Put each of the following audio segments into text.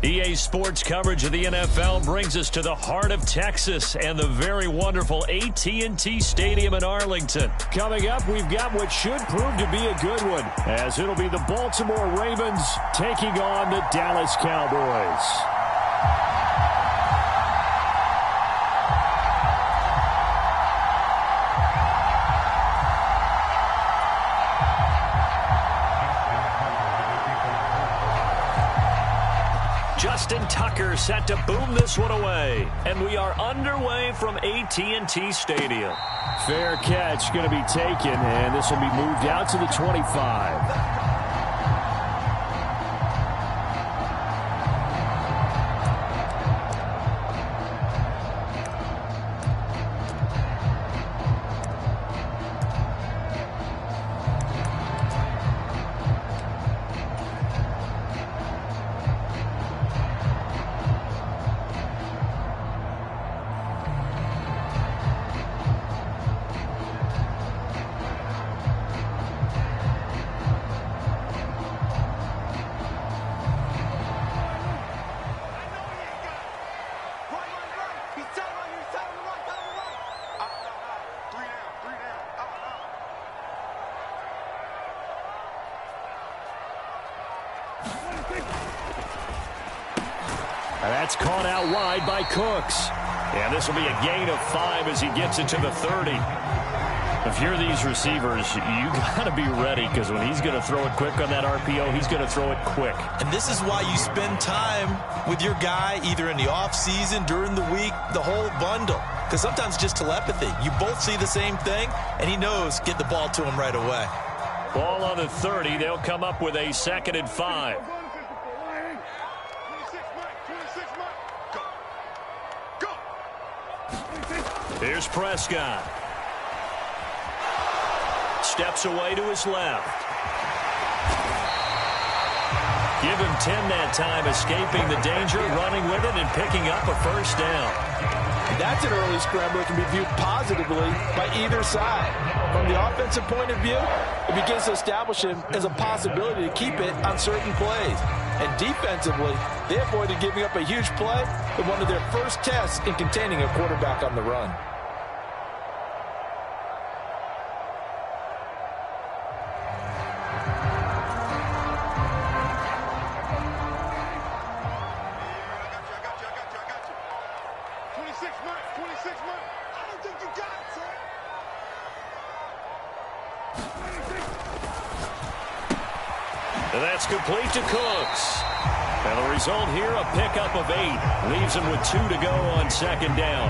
EA Sports coverage of the NFL brings us to the heart of Texas and the very wonderful AT&T Stadium in Arlington. Coming up, we've got what should prove to be a good one, as it'll be the Baltimore Ravens taking on the Dallas Cowboys. Justin Tucker set to boom this one away. And we are underway from AT&T Stadium. Fair catch going to be taken, and this will be moved out to the 25. That's caught out wide by Cooks. And this will be a gain of 5 as he gets it to the 30. If you're these receivers, you got to be ready, because when he's going to throw it quick on that RPO, he's going to throw it quick. And this is why you spend time with your guy either in the offseason, during the week, the whole bundle. Because sometimes just telepathy. You both see the same thing, and he knows get the ball to him right away. Ball on the 30. They'll come up with a 2nd and 5. Here's Prescott. Steps away to his left. Give him 10 that time, escaping the danger, running with it, and picking up a first down. That's an early scramble that can be viewed positively by either side. From the offensive point of view, it begins to establish him as a possibility to keep it on certain plays. And defensively, they avoided giving up a huge play in one of their first tests in containing a quarterback on the run. And that's complete to Cooks. And the result here, a pickup of 8. Leaves him with 2 to go on 2nd down.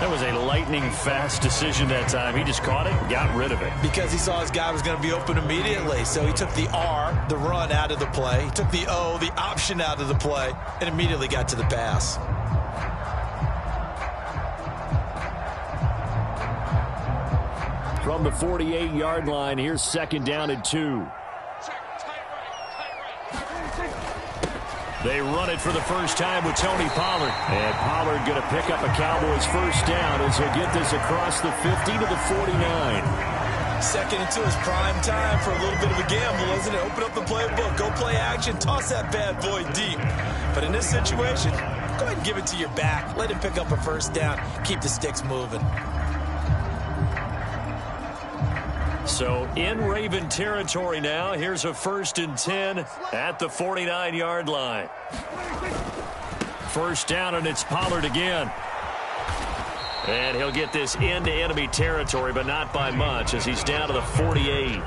That was a lightning-fast decision that time. He just caught it and got rid of it. Because he saw his guy was going to be open immediately. So he took the R, the run, out of the play. He took the O, the option, out of the play, and immediately got to the pass. From the 48-yard line, here's 2nd down and 2. They run it for the first time with Tony Pollard. And Pollard going to pick up a Cowboys first down as he'll get this across the 50 to the 49. 2nd and 2 is prime time for a little bit of a gamble, isn't it? Open up the playbook, go play action, toss that bad boy deep. But in this situation, go ahead and give it to your back. Let him pick up a first down. Keep the sticks moving. So in Raven territory now. Here's a 1st and 10 at the 49-yard line. First down, and it's Pollard again. And he'll get this into enemy territory, but not by much, as he's down to the 48.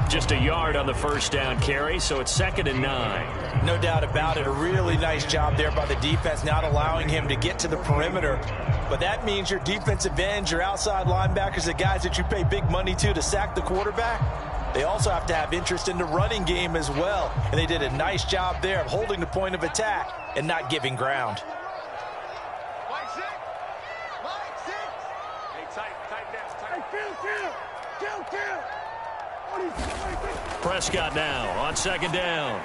Just a yard on the first down carry, so it's 2nd and 9. No doubt about it. A really nice job there by the defense, not allowing him to get to the perimeter. But that means your defensive ends, your outside linebackers, the guys that you pay big money to sack the quarterback, they also have to have interest in the running game as well. And they did a nice job there of holding the point of attack and not giving ground. Prescott now on 2nd down.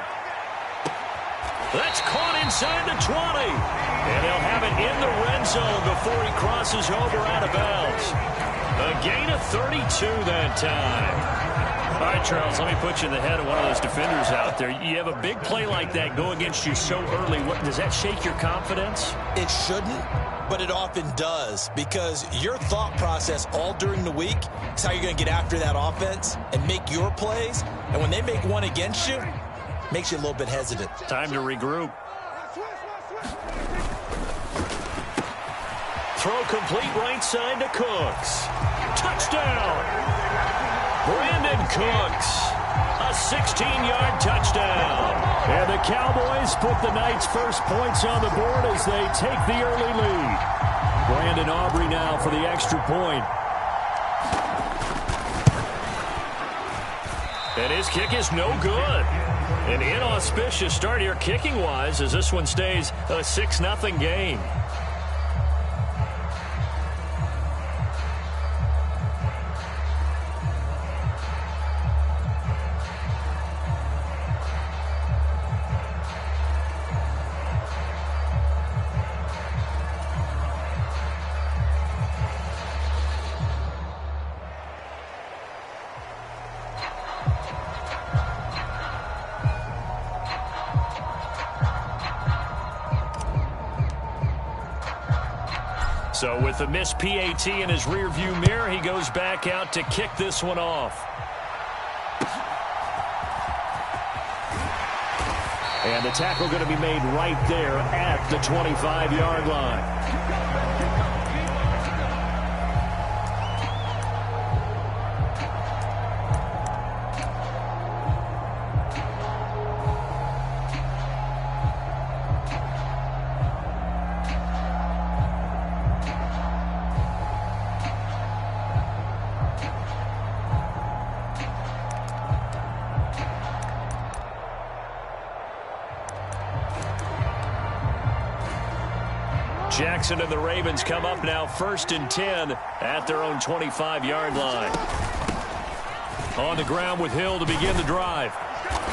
That's caught inside the 20. And he'll have it in the red zone before he crosses over out of bounds. A gain of 32 that time. All right, Charles, let me put you in the head of one of those defenders out there. You have a big play like that go against you so early. Does that shake your confidence? It shouldn't, but it often does, because your thought process all during the week is how you're going to get after that offense and make your plays. And when they make one against you, it makes you a little bit hesitant. Time to regroup. Throw complete right side to Cooks. Touchdown! Brandon Cooks. A 16-yard touchdown. And the Cowboys put the night's first points on the board as they take the early lead. Brandon Aubrey now for the extra point. And his kick is no good. An inauspicious start here kicking-wise as this one stays a 6-0 game. So with the missed PAT in his rearview mirror, he goes back out to kick this one off. And the tackle going to be made right there at the 25-yard line. Jackson and the Ravens come up now 1st and 10 at their own 25-yard line. On the ground with Hill to begin the drive.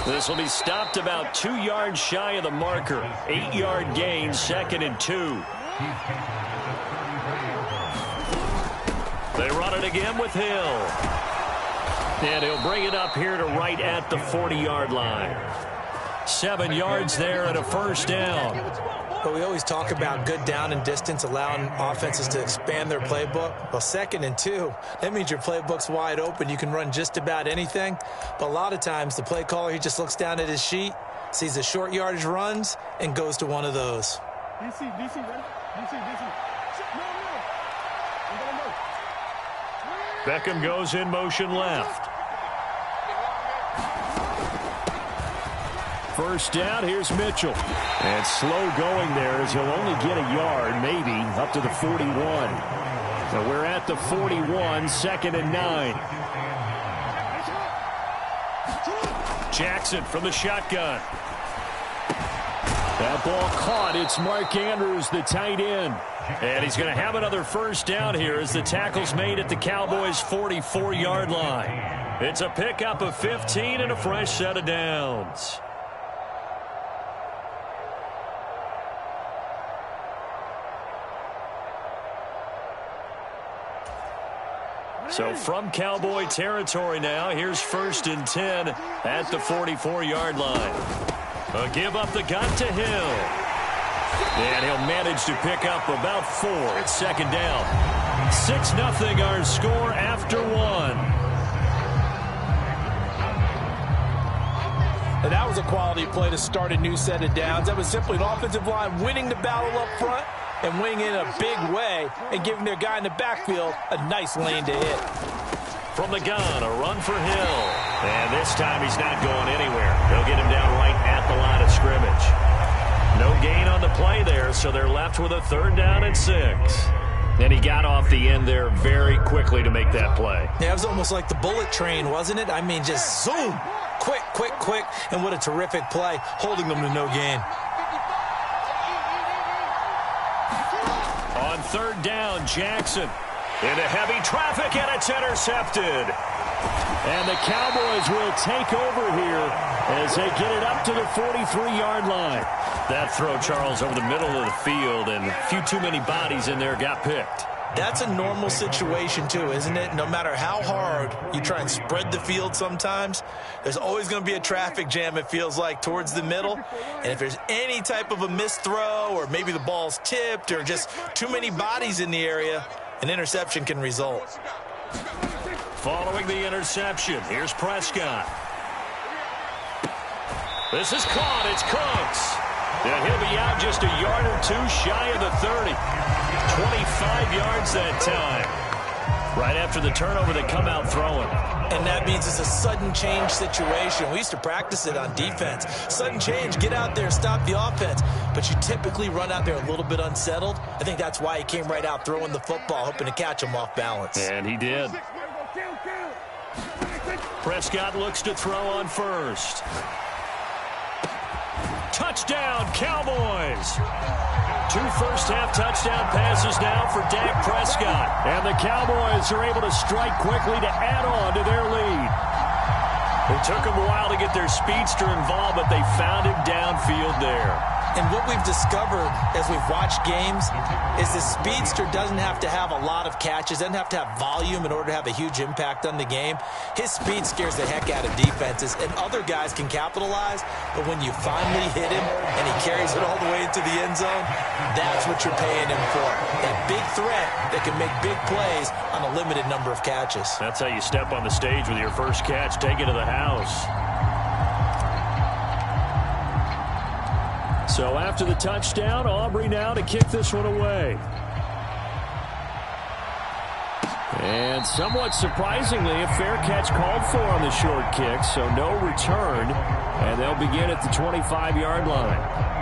This will be stopped about 2 yards shy of the marker. 8-yard gain, 2nd and 2. They run it again with Hill. And he'll bring it up here to right at the 40-yard line. 7 yards there and a first down. But we always talk about good down and distance, allowing offenses to expand their playbook. Well, 2nd and 2, that means your playbook's wide open. You can run just about anything. But a lot of times, the play caller, he just looks down at his sheet, sees the short yardage runs, and goes to one of those. DC, ready? DC. Beckham goes in motion left. First down, here's Mitchell. And slow going there as he'll only get a yard, maybe, up to the 41. So we're at the 41, 2nd and 9. Jackson from the shotgun. That ball caught. It's Mark Andrews, the tight end. And he's going to have another first down here as the tackle's made at the Cowboys' 44-yard line. It's a pickup of 15 and a fresh set of downs. So from Cowboy territory now, here's 1st and 10 at the 44-yard line. A give up the gut to Hill. And he'll manage to pick up about 4 at 2nd down. 6-0 our score after 1. And that was a quality play to start a new set of downs. That was simply an offensive line winning the battle up front and winning in a big way and giving their guy in the backfield a nice lane to hit. From the gun, a run for Hill. And this time he's not going anywhere. They'll get him down right at the line of scrimmage. No gain on the play there, so they're left with a 3rd down and 6. And he got off the end there very quickly to make that play. Yeah, it was almost like the bullet train, wasn't it? I mean, just zoom. Quick. And what a terrific play, holding them to no gain. On 3rd down, Jackson into heavy traffic, and it's intercepted. And the Cowboys will take over here as they get it up to the 43-yard line. That throw, Charles, over the middle of the field, and a few too many bodies in there got picked. That's a normal situation too, isn't it? No matter how hard you try and spread the field sometimes, there's always going to be a traffic jam, it feels like, towards the middle. And if there's any type of a missed throw or maybe the ball's tipped or just too many bodies in the area, an interception can result. Following the interception, here's Prescott. This is caught. It's Cooks. And he'll be out just a yard or two shy of the 30. 25 yards that time. Right after the turnover, they come out throwing. And that means it's a sudden change situation. We used to practice it on defense. Sudden change, get out there, stop the offense. But you typically run out there a little bit unsettled. I think that's why he came right out throwing the football, hoping to catch him off balance. And he did. Prescott looks to throw on first. Touchdown, Cowboys. 2 first-half touchdown passes now for Dak Prescott. And the Cowboys are able to strike quickly to add on to their lead. It took them a while to get their speedster involved, but they found him downfield there. And what we've discovered as we've watched games is the speedster doesn't have to have a lot of catches, doesn't have to have volume in order to have a huge impact on the game. His speed scares the heck out of defenses, and other guys can capitalize, but when you finally hit him and he carries it all the way into the end zone, that's what you're paying him for. That big threat that can make big plays on a limited number of catches. That's how you step on the stage with your first catch, take it to the house. So after the touchdown, Aubrey now to kick this one away. And somewhat surprisingly, a fair catch called for on the short kick, so no return, and they'll begin at the 25-yard line.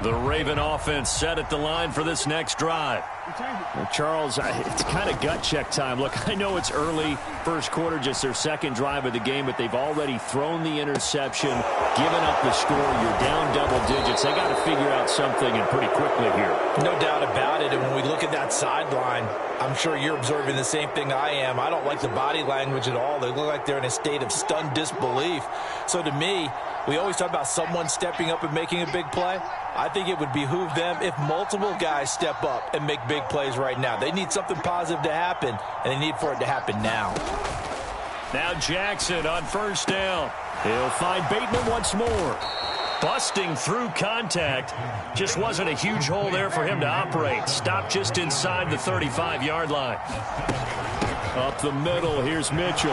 The Raven offense set at the line for this next drive. Well, Charles, it's kind of gut check time. Look, I know it's early, first quarter, just their second drive of the game, but they've already thrown the interception, given up the score. You're down double digits. They got to figure out something, and pretty quickly here. No doubt about it. And when we look at that sideline, I'm sure you're observing the same thing I am. I don't like the body language at all. They look like they're in a state of stunned disbelief. So to me, we always talk about someone stepping up and making a big play. I think it would behoove them if multiple guys step up and make big plays right now. They need something positive to happen, and they need for it to happen now. Now Jackson on first down. He'll find Bateman once more. Busting through contact. Just wasn't a huge hole there for him to operate. Stopped just inside the 35-yard line. Up the middle, here's Mitchell.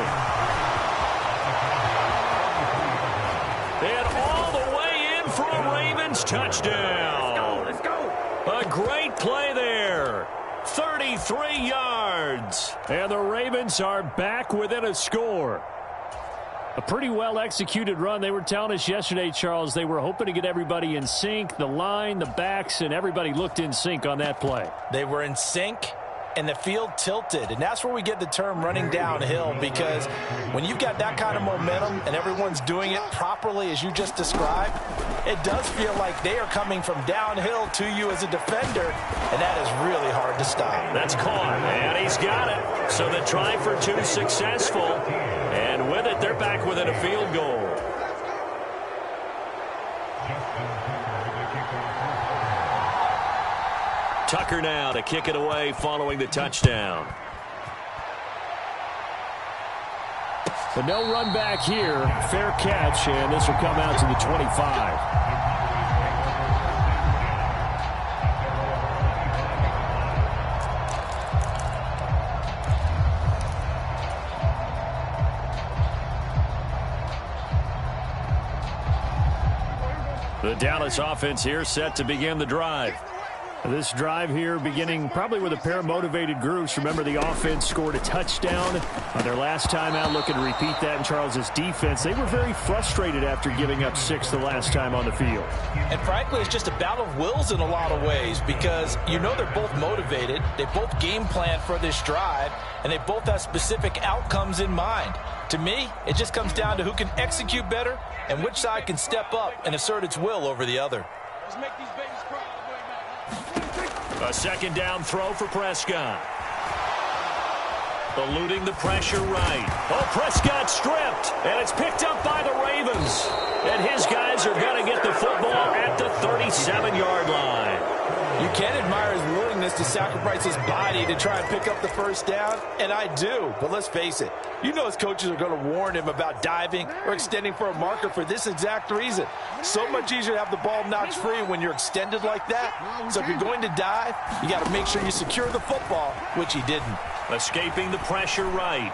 And all the way in for a Ravens touchdown. Let's go. A great play there. 33 yards. And the Ravens are back within a score. A pretty well-executed run. They were telling us yesterday, Charles, they were hoping to get everybody in sync. The line, the backs, and everybody looked in sync on that play. They were in sync, and the field tilted. And that's where we get the term running downhill, because when you've got that kind of momentum and everyone's doing it properly as you just described, it does feel like they are coming from downhill to you as a defender, and that is really hard to stop. That's caught, and he's got it. So the try for two successful, and with it, they're back within a field goal. Tucker now to kick it away following the touchdown. But no run back here. Fair catch, and this will come out to the 25. The Dallas offense here set to begin the drive. This drive here beginning probably with a pair of motivated groups. Remember, the offense scored a touchdown on their last time out, looking to repeat that in Charles's defense. They were very frustrated after giving up 6 the last time on the field. And frankly, it's just a battle of wills in a lot of ways, because you know they're both motivated. They both game plan for this drive, and they both have specific outcomes in mind. To me, it just comes down to who can execute better and which side can step up and assert its will over the other. Let's make these babies cry all the way back. A second down throw for Prescott. Eluding the pressure right. Oh, Prescott stripped, and it's picked up by the Ravens. And his guys are going to get the football at the 37-yard line. You can admire his willingness to sacrifice his body to try and pick up the first down, and I do. But let's face it, you know his coaches are going to warn him about diving or extending for a marker for this exact reason. So much easier to have the ball knocked free when you're extended like that. So if you're going to dive, you got to make sure you secure the football, which he didn't. Escaping the pressure right.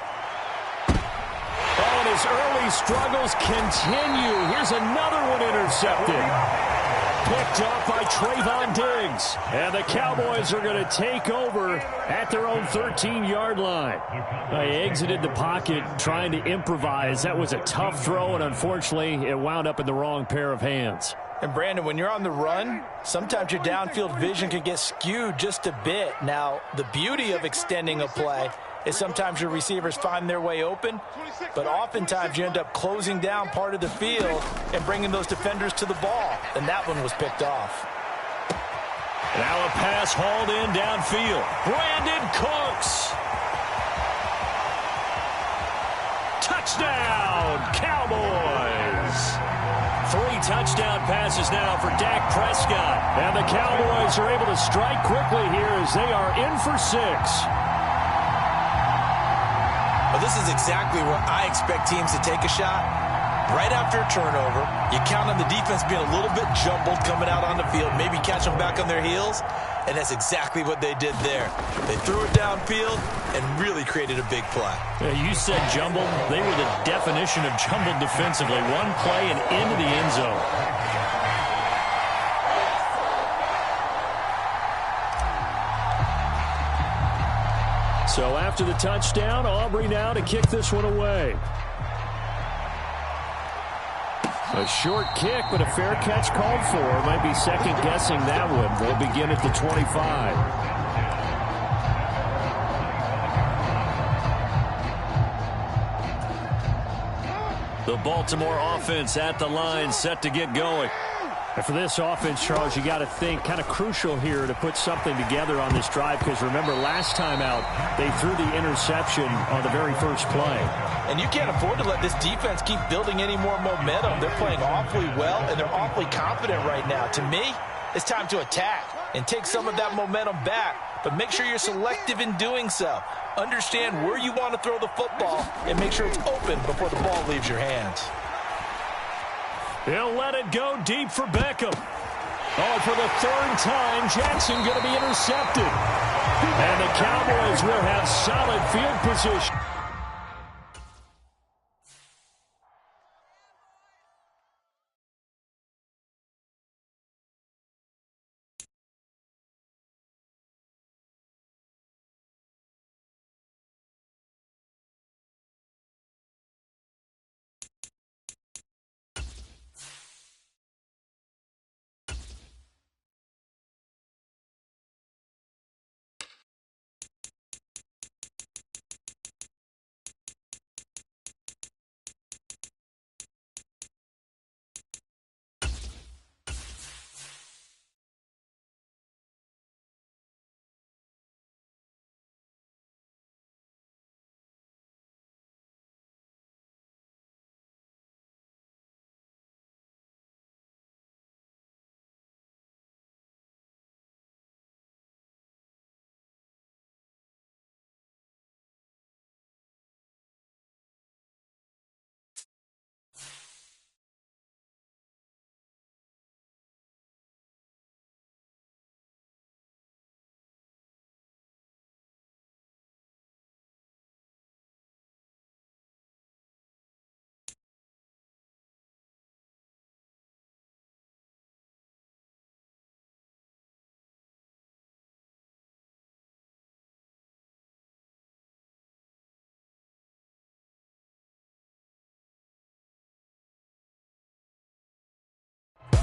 Oh, and his early struggles continue. Here's another one intercepted. Picked up by Trayvon Diggs. And the Cowboys are going to take over at their own 13-yard line. They exited the pocket trying to improvise. That was a tough throw, and unfortunately, it wound up in the wrong pair of hands. And, Brandon, when you're on the run, sometimes your downfield vision can get skewed just a bit. Now, the beauty of extending a play is sometimes your receivers find their way open, but oftentimes you end up closing down part of the field and bringing those defenders to the ball. And that one was picked off. Now a pass hauled in downfield. Brandon Cooks. Touchdown, Cowboys. 3 touchdown passes now for Dak Prescott. And the Cowboys are able to strike quickly here as they are in for 6. Well, this is exactly where I expect teams to take a shot. Right after a turnover, you count on the defense being a little bit jumbled coming out on the field, maybe catch them back on their heels, and that's exactly what they did there. They threw it downfield and really created a big play. Yeah, you said jumbled. They were the definition of jumbled defensively. One play and into the end zone. So after the touchdown, Aubrey now to kick this one away. A short kick, but a fair catch called for. Might be second-guessing that one. They'll begin at the 25. The Baltimore offense at the line, set to get going. And for this offense, Charles, you got to think kind of crucial here to put something together on this drive, because remember last time out they threw the interception on the very first play. And you can't afford to let this defense keep building any more momentum. They're playing awfully well, and they're awfully confident right now. To me, it's time to attack and take some of that momentum back, but make sure you're selective in doing so. Understand where you want to throw the football and make sure it's open before the ball leaves your hands. He'll let it go deep for Beckham. Oh, for the 3rd time, Jackson going to be intercepted. And the Cowboys will have solid field position.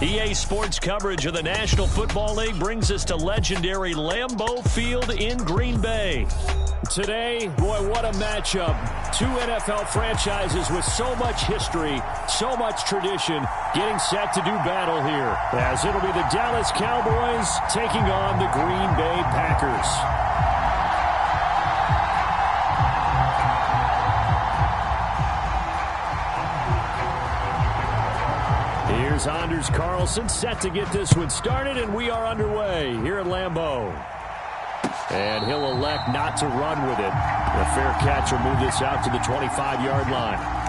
EA Sports coverage of the National Football League brings us to legendary Lambeau Field in Green Bay. Today, boy, what a matchup. Two NFL franchises with so much history, so much tradition, getting set to do battle here. As it'll be the Dallas Cowboys taking on the Green Bay Packers. Here's Anders Carlson set to get this one started, and we are underway here at Lambeau. And he'll elect not to run with it. The fair catch will move this out to the 25-yard line.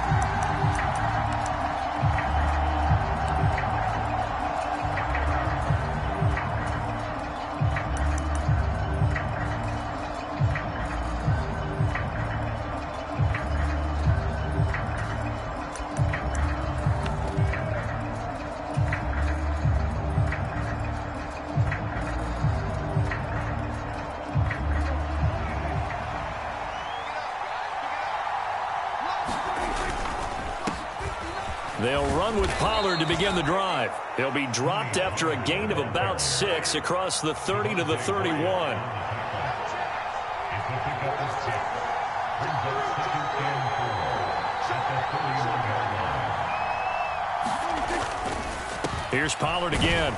They'll run with Pollard to begin the drive. He'll be dropped after a gain of about 6 across the 30 to the 31. Here's Pollard again.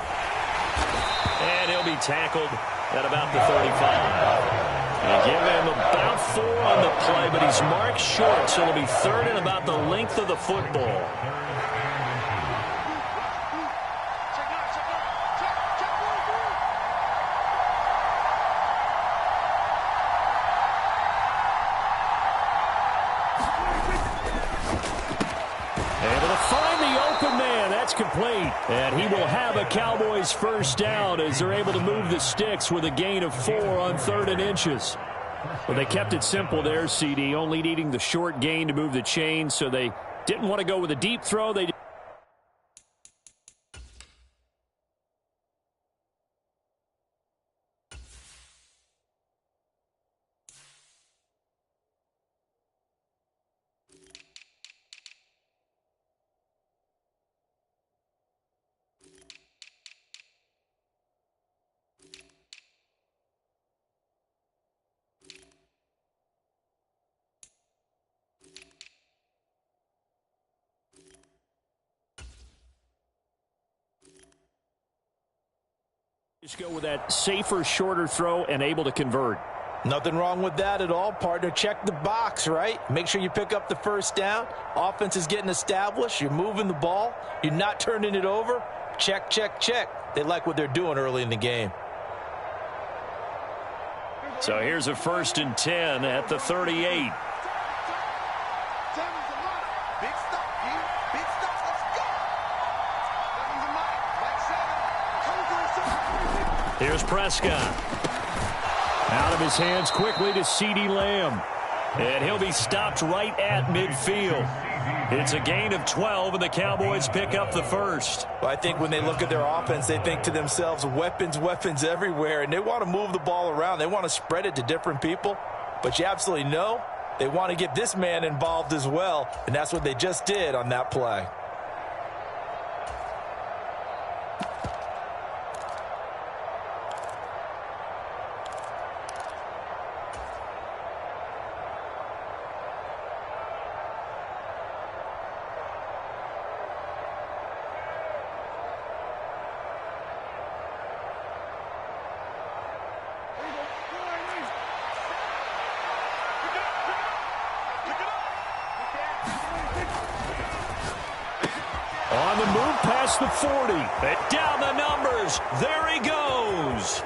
And he'll be tackled at about the 35. They give him about 4 on the play, but he's marked short, so it'll be third and about the length of the football. Able to find the open man. That's complete. And he will have a Cowboys first down as they're able to move the sticks with a gain of 4 on 3rd and inches. Well, they kept it simple there, CD, only needing the short gain to move the chain, so they didn't want to go with a deep throw. They just go with that safer, shorter throw and able to convert. Nothing wrong with that at all, partner. Check the box, right? Make sure you pick up the first down. Offense is getting established. You're moving the ball. You're not turning it over. Check, check, check. They like what they're doing early in the game. So here's a 1st and 10 at the 38. Here's Prescott. Out of his hands quickly to CeeDee Lamb. And he'll be stopped right at midfield. It's a gain of 12, and the Cowboys pick up the first. Well, I think when they look at their offense, they think to themselves, weapons, weapons everywhere, and they want to move the ball around. They want to spread it to different people. But you absolutely know they want to get this man involved as well, and that's what they just did on that play. On the move past the 40. And down the numbers. There he goes.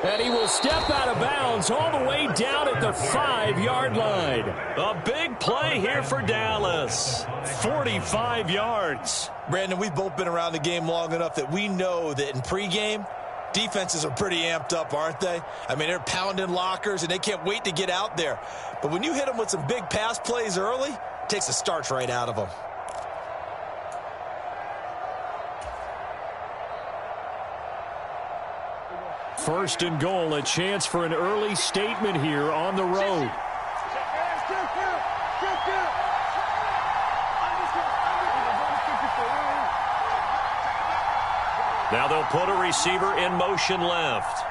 And he will step out of bounds all the way down at the 5-yard line. A big play here for Dallas. 45 yards. Brandon, we've both been around the game long enough that we know that in pregame, defenses are pretty amped up, aren't they? I mean, they're pounding lockers, and they can't wait to get out there. But when you hit them with some big pass plays early, it takes the starch right out of them. First and goal, a chance for an early statement here on the road. Now they'll put a receiver in motion left.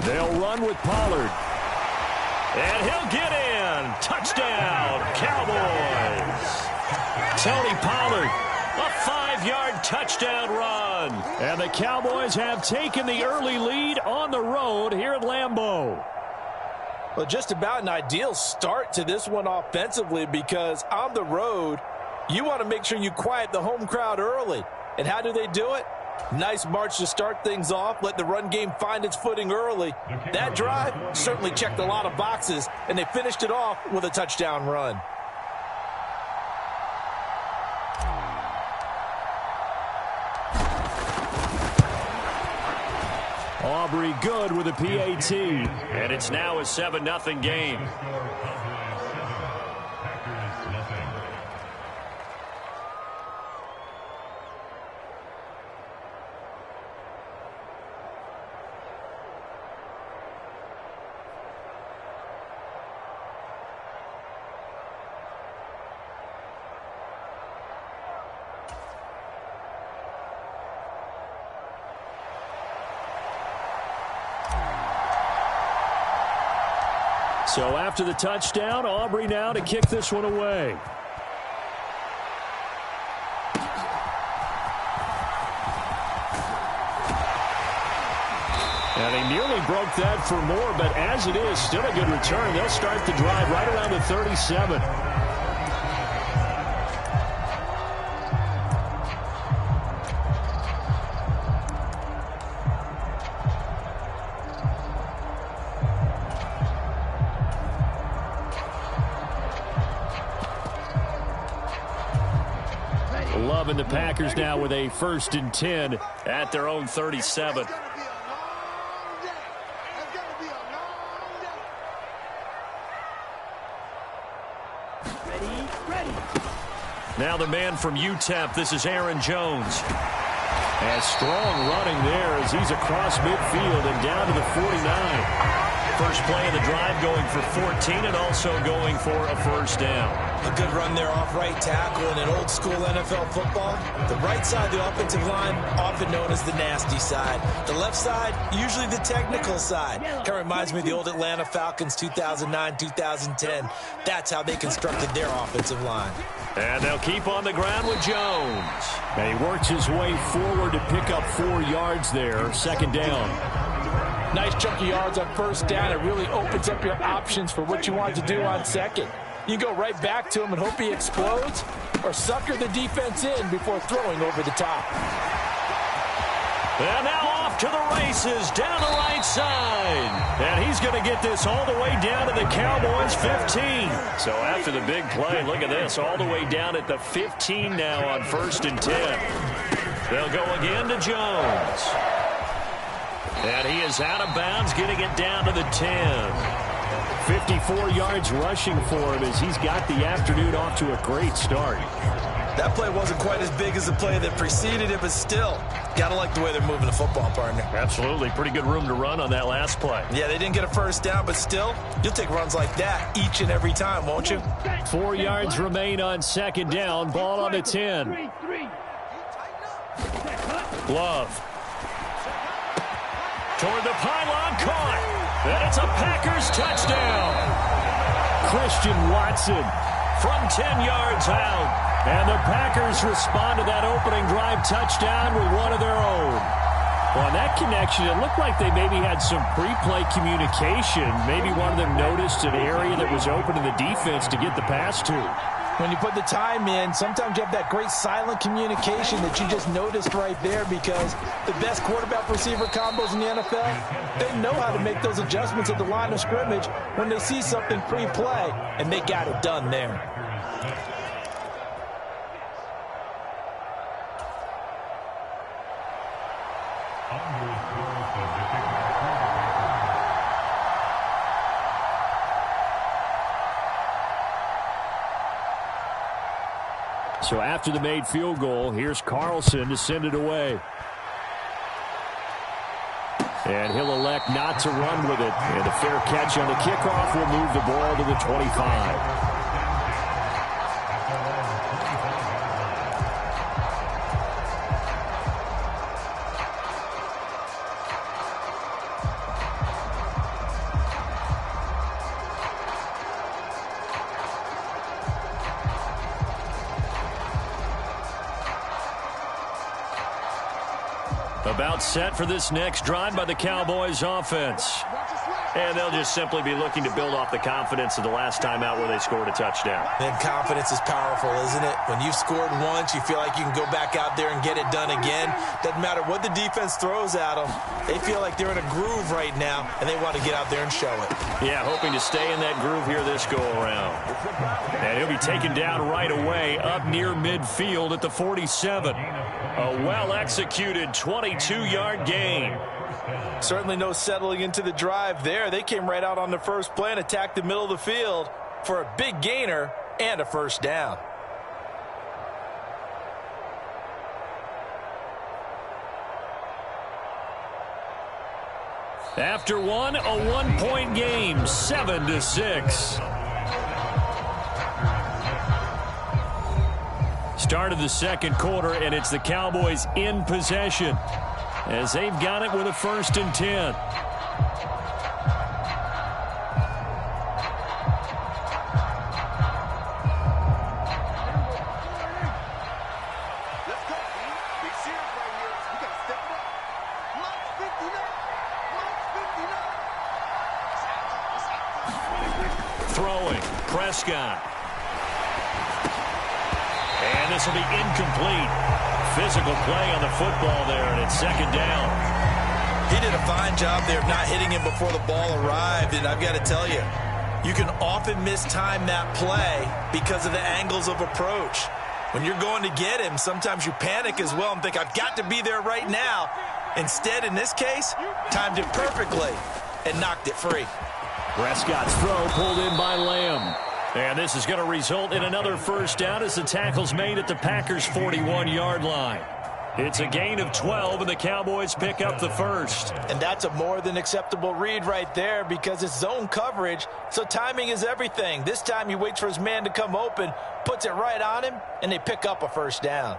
They'll run with Pollard. And he'll get in. Touchdown, Cowboys. Tony Pollard, a 5-yard touchdown run. And the Cowboys have taken the early lead on the road here at Lambeau. Well, just about an ideal start to this one offensively, because on the road, you want to make sure you quiet the home crowd early. And how do they do it? Nice march to start things off. Let the run game find its footing early. That drive certainly checked a lot of boxes, and they finished it off with a touchdown run. Aubrey good with a PAT. And it's now a 7-0 game. So after the touchdown, Aubrey now to kick this one away. And they nearly broke that for more, but as it is, still a good return. They'll start the drive right around the 37. Love and the Packers now with a 1st and 10 at their own 37. Now the man from UTEP, this is Aaron Jones. And strong running there as he's across midfield and down to the 49. First play of the drive going for 14 and also going for a 1st down. A good run there off right tackle in an old school NFL football. The right side of the offensive line, often known as the nasty side. The left side, usually the technical side. Kind of reminds me of the old Atlanta Falcons 2009-2010. That's how they constructed their offensive line. And they'll keep on the ground with Jones. And he works his way forward to pick up 4 yards there. 2nd down. Nice chunk of yards on 1st down. It really opens up your options for what you want to do on 2nd. You can go right back to him and hope he explodes, or sucker the defense in before throwing over the top. And now off to the races, down the right side. And he's going to get this all the way down to the Cowboys' 15. So after the big play, look at this, all the way down at the 15 now on 1st and 10. They'll go again to Jones. And he is out of bounds, getting it down to the 10. 54 yards rushing for him as he's got the afternoon off to a great start. That play wasn't quite as big as the play that preceded it, but still, got to like the way they're moving the football, partner. Absolutely. Pretty good room to run on that last play. Yeah, they didn't get a 1st down, but still, you'll take runs like that each and every time, won't you? 4 yards remain on 2nd down. Ball on the 10. Love. Toward the pylon, caught. And it's a Packers touchdown. Christian Watson from 10 yards out. And the Packers respond to that opening drive touchdown with one of their own. On that connection, it looked like they maybe had some pre-play communication. Maybe one of them noticed an area that was open to the defense to get the pass to. When you put the time in, sometimes you have that great silent communication that you just noticed right there, because the best quarterback-receiver combos in the NFL, they know how to make those adjustments at the line of scrimmage when they see something pre-play, and they got it done there. So after the made field goal, here's Carlson to send it away. And he'll elect not to run with it. And a fair catch on the kickoff will move the ball to the 25. About set for this next drive by the Cowboys offense. And they'll just simply be looking to build off the confidence of the last time out where they scored a touchdown. And confidence is powerful, isn't it? When you've scored once, you feel like you can go back out there and get it done again. Doesn't matter what the defense throws at them. They feel like they're in a groove right now, and they want to get out there and show it. Yeah, hoping to stay in that groove here this go-around. And he'll be taken down right away up near midfield at the 47. A well-executed 22-yard gain. Certainly no settling into the drive there. They came right out on the first play and attacked the middle of the field for a big gainer and a first down. After one, a one-point game, 7-6. Start of the second quarter, and it's the Cowboys in possession as they've got it with a 1st and 10. Throwing, Prescott. And this will be incomplete. Physical play on the football there, and it's 2nd down. He did a fine job there of not hitting him before the ball arrived, and I've got to tell you, you can often mistime that play because of the angles of approach. When you're going to get him, sometimes you panic as well and think, I've got to be there right now. Instead, in this case, timed it perfectly and knocked it free. Prescott's throw pulled in by Lamb. And this is going to result in another first down as the tackle's made at the Packers' 41-yard line. It's a gain of 12, and the Cowboys pick up the first. And that's a more than acceptable read right there because it's zone coverage, so timing is everything. This time he waits for his man to come open, puts it right on him, and they pick up a first down.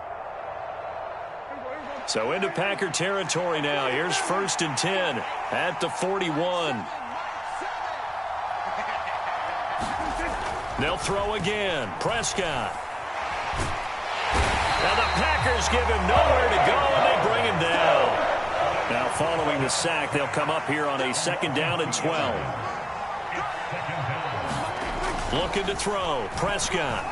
So into Packer territory now. Here's 1st and 10 at the 41. They'll throw again. Prescott. And the Packers give him nowhere to go, and they bring him down. Now, following the sack, they'll come up here on a 2nd down and 12. Looking to throw. Prescott.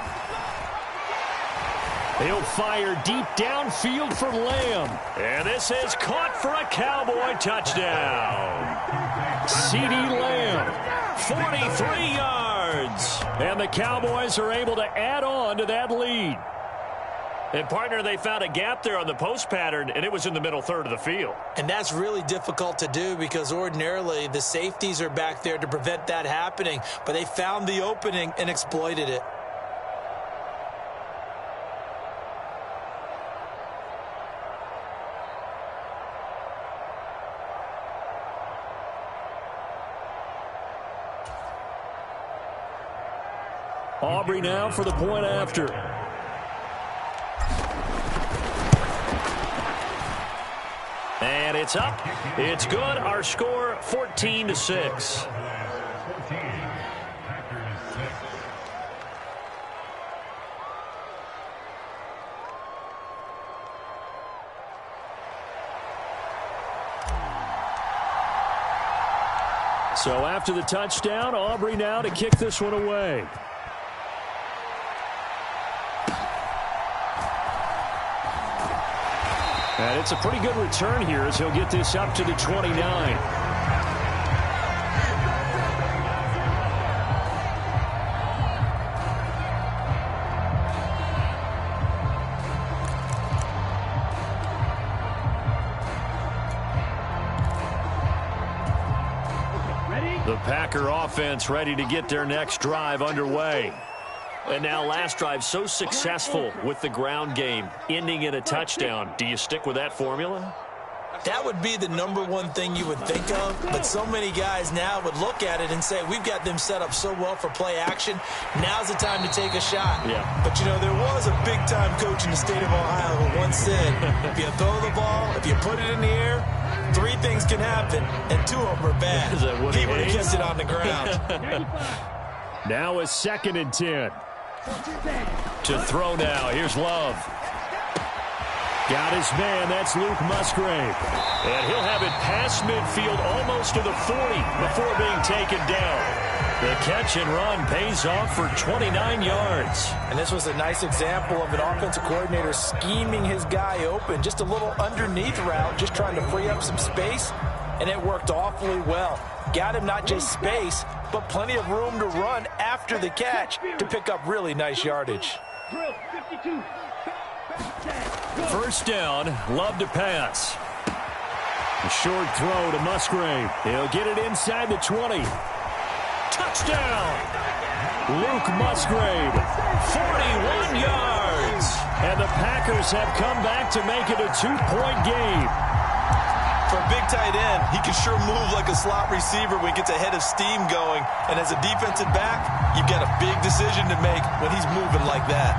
He'll fire deep downfield for Lamb. And this is caught for a Cowboy touchdown. CeeDee Lamb, 43 yards. And the Cowboys are able to add on to that lead. And, partner, they found a gap there on the post pattern, and it was in the middle third of the field. And that's really difficult to do because ordinarily the safeties are back there to prevent that happening. But they found the opening and exploited it. Aubrey now for the point after. And it's up. It's good. Our score, 14-6. So after the touchdown, Aubrey now to kick this one away. And it's a pretty good return here as he'll get this up to the 29. The Packer offense ready to get their next drive underway. And now last drive so successful with the ground game, ending in a touchdown. Do you stick with that formula? That would be the #1 thing you would think of, but so many guys now would look at it and say, we've got them set up so well for play action. Now's the time to take a shot. Yeah. But, you know, there was a big-time coach in the state of Ohio who once said, if you throw the ball, if you put it in the air, 3 things can happen, and 2 of them are bad. He would have kept it on the ground. Now a 2nd and 10. To throw now. Here's Love. Got his man. That's Luke Musgrave. And he'll have it past midfield almost to the 40 before being taken down. The catch and run pays off for 29 yards. And this was a nice example of an offensive coordinator scheming his guy open. Just a little underneath route, just trying to free up some space. And it worked awfully well. Got him not just space, but plenty of room to run after the catch to pick up really nice yardage. First down, Love to pass. A short throw to Musgrave. He'll get it inside the 20. Touchdown! Luke Musgrave. 41 yards! And the Packers have come back to make it a 2-point game. For a big tight end, he can sure move like a slot receiver when he gets a head of steam going. And as a defensive back, you've got a big decision to make when he's moving like that.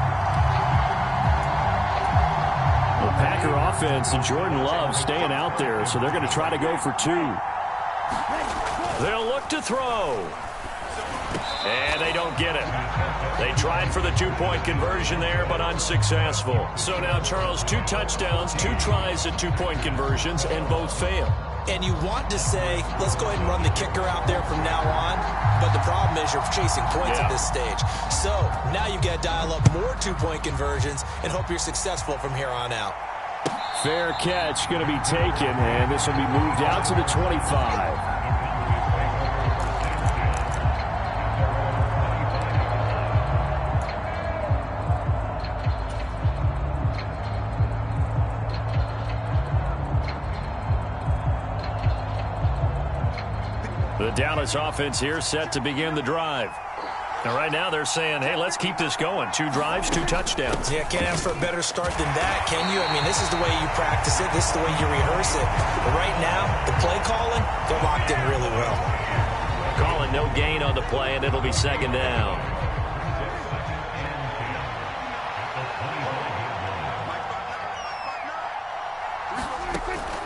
The Packer offense and Jordan Love staying out there, so they're going to try to go for 2. They'll look to throw. And they don't get it. They tried for the 2-point conversion there, but unsuccessful. So now, Charles, 2 touchdowns, 2 tries at 2-point conversions, and both fail. And you want to say, let's go ahead and run the kicker out there from now on. But the problem is you're chasing points at this stage. So now you've got to dial up more 2-point conversions and hope you're successful from here on out. Fair catch going to be taken, and this will be moved out to the 25. The Dallas offense here set to begin the drive. And right now they're saying, hey, let's keep this going. 2 drives, 2 touchdowns. Yeah, can't ask for a better start than that, can you? I mean, this is the way you practice it. This is the way you rehearse it. But right now, the play calling, they're locked in really well. Calling no gain on the play, and it'll be 2nd down.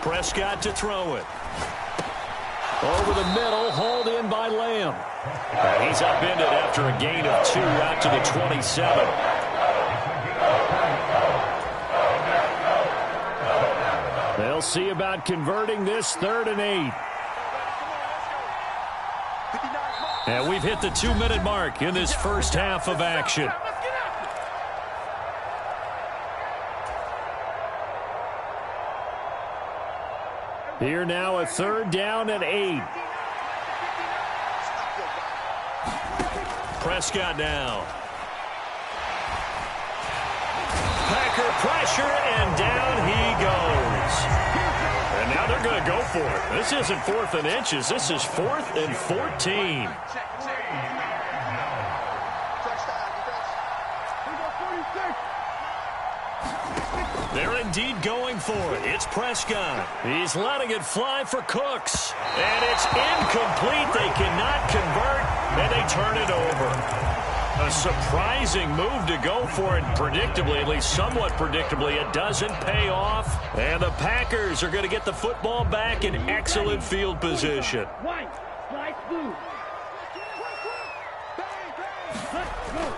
Prescott to throw it. Over the middle, hauled in by Lamb. He's upended after a gain of 2 out to the 27. They'll see about converting this 3rd and 8. And we've hit the 2-minute mark in this first half of action. Here now a 3rd down and 8. Prescott now. Packer pressure, and down he goes. And now they're going to go for it. This isn't 4th and inches. This is 4th and 14. They're indeed going for it. It's Prescott. He's letting it fly for Cooks. And it's incomplete. They cannot convert, and they turn it over. A surprising move to go for it. Predictably, at least somewhat predictably, it doesn't pay off. And the Packers are going to get the football back in excellent field position.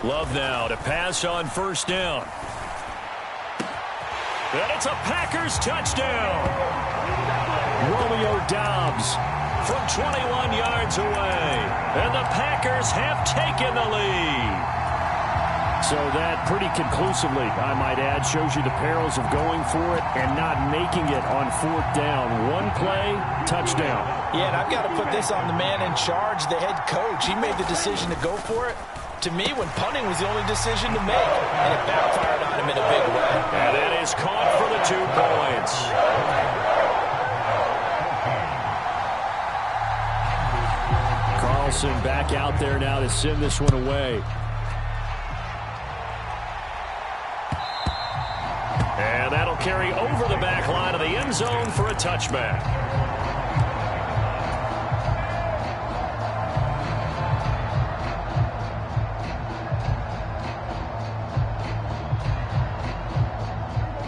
Love now to pass on 1st down. And it's a Packers touchdown. Romeo Doubs from 21 yards away. And the Packers have taken the lead. So that pretty conclusively, I might add, shows you the perils of going for it and not making it on 4th down. 1 play, touchdown. Yeah, and I've got to put this on the man in charge, the head coach. He made the decision to go for it. To me, when punting was the only decision to make, and it backfired on him in a big way. And it is caught for the 2 points. Carlson back out there now to send this one away. And that'll carry over the back line of the end zone for a touchback.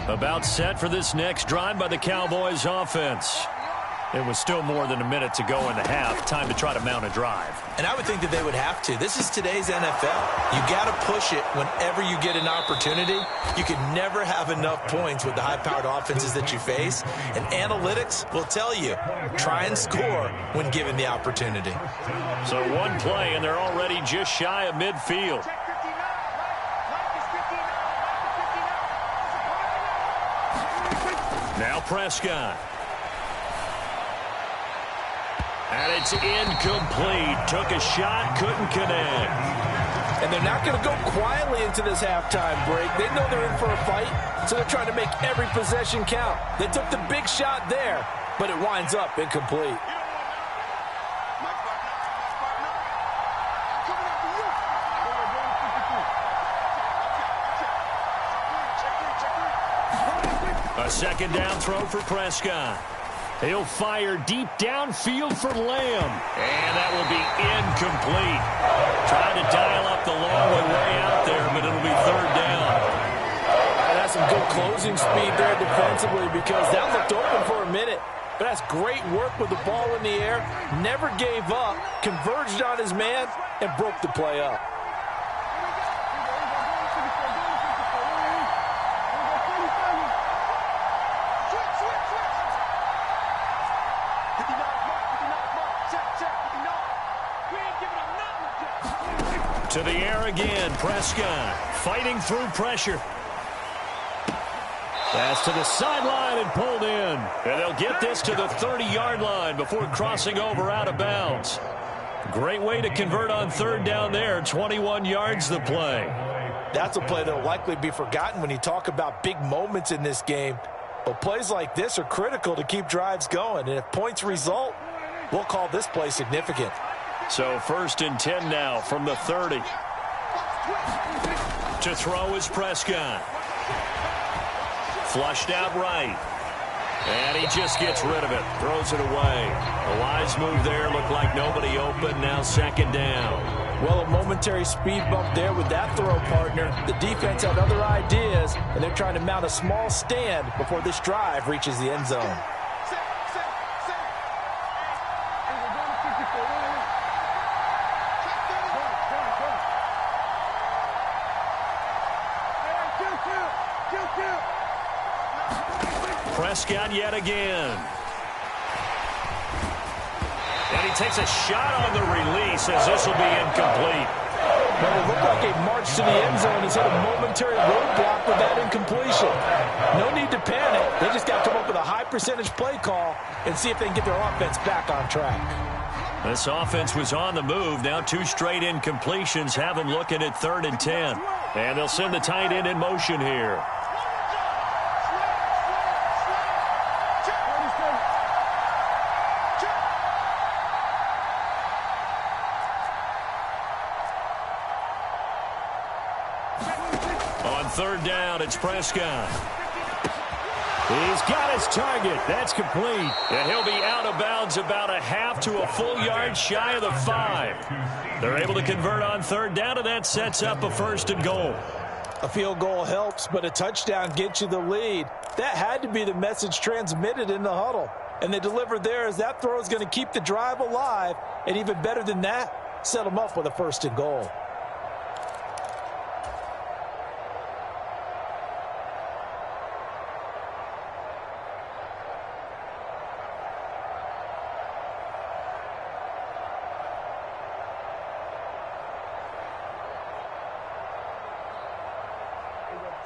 About set for this next drive by the Cowboys offense. It was still more than a minute to go in the half. Time to try to mount a drive. And I would think that they would have to. This is today's NFL. You got to push it whenever you get an opportunity. You can never have enough points with the high-powered offenses that you face. And analytics will tell you, try and score when given the opportunity. So one play, and they're already just shy of midfield. Now Prescott. And it's incomplete. Took a shot, couldn't connect. And they're not going to go quietly into this halftime break. They know they're in for a fight, so they're trying to make every possession count. They took the big shot there, but it winds up incomplete. A second down throw for Prescott. He'll fire deep downfield for Lamb. And that will be incomplete. Trying to dial up the long way out there, but it'll be third down. That's some good closing speed there defensively because that looked open for a minute. But that's great work with the ball in the air. Never gave up, converged on his man, and broke the play up. To the air again, Prescott fighting through pressure. Pass to the sideline and pulled in. And they'll get this to the 30-yard line before crossing over out of bounds. Great way to convert on third down there. 21 yards the play. That's a play that will likely be forgotten when you talk about big moments in this game. But plays like this are critical to keep drives going. And if points result, we'll call this play significant. So 1st and 10 now from the 30. To throw is Prescott. Flushed out right. And he just gets rid of it. Throws it away. A wise move there. Looked like nobody open. Now 2nd down. Well, a momentary speed bump there with that throw, partner. The defense had other ideas, and they're trying to mount a small stand before this drive reaches the end zone. Prescott yet again. And he takes a shot on the release as this will be incomplete. Well, it looked like a march to the end zone has hit a momentary roadblock with that incompletion. No need to panic. They just got to come up with a high percentage play call and see if they can get their offense back on track. This offense was on the move. Now 2 straight incompletions have them looking at 3rd and 10. And they'll send the tight end in motion here. On 3rd down, it's Prescott. He's got his target. That's complete. And he'll be out of bounds about a half to a full yard shy of the 5. They're able to convert on 3rd down, and that sets up a 1st and goal. A field goal helps, but a touchdown gets you the lead. That had to be the message transmitted in the huddle. And they delivered there as that throw is going to keep the drive alive. And even better than that, set them up with a 1st and goal.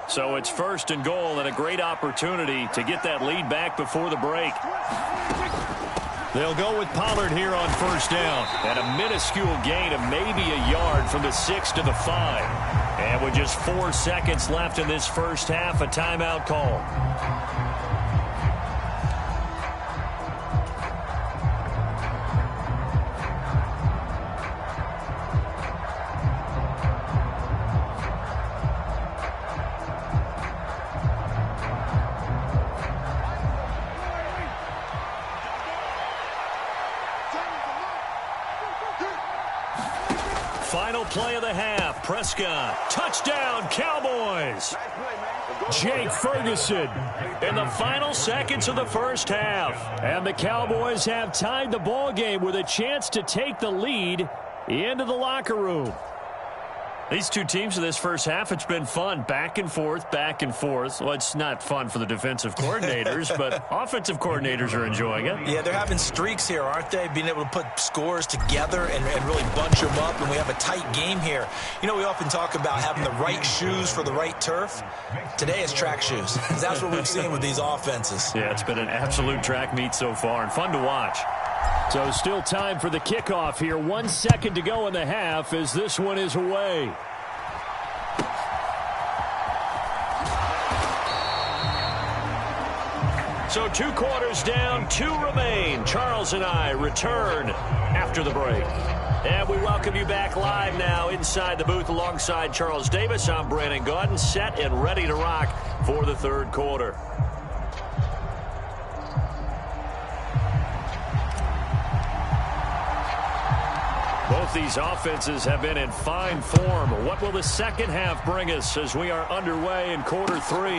So it's 1st and goal and a great opportunity to get that lead back before the break. They'll go with Pollard here on 1st down. And a minuscule gain of maybe a yard from the 6 to the 5. And with just 4 seconds left in this first half, a timeout call. Final play of the half. Prescott. Touchdown, Cowboys. Jake Ferguson In the final seconds of the first half. and the Cowboys have tied the ball game with a chance to take the lead into the locker room. These two teams in this first half, it's been fun. Back and forth, back and forth. Well, it's not fun for the defensive coordinators, but offensive coordinators are enjoying it. Yeah, they're having streaks here, aren't they? Being able to put scores together and really bunch them up, and we have a tight game here. You know, we often talk about having the right shoes for the right turf. Today it's track shoes. That's what we've seen with these offenses. Yeah, it's been an absolute track meet so far and fun to watch. So still time for the kickoff here. 1 second to go in the half as this one is away. So 2 quarters down, 2 remain. Charles and I return after the break. And we welcome you back live now inside the booth alongside Charles Davis. I'm Brandon Gaudin, set and ready to rock for the third quarter. Both these offenses have been in fine form. What will the second half bring us as we are underway in quarter 3?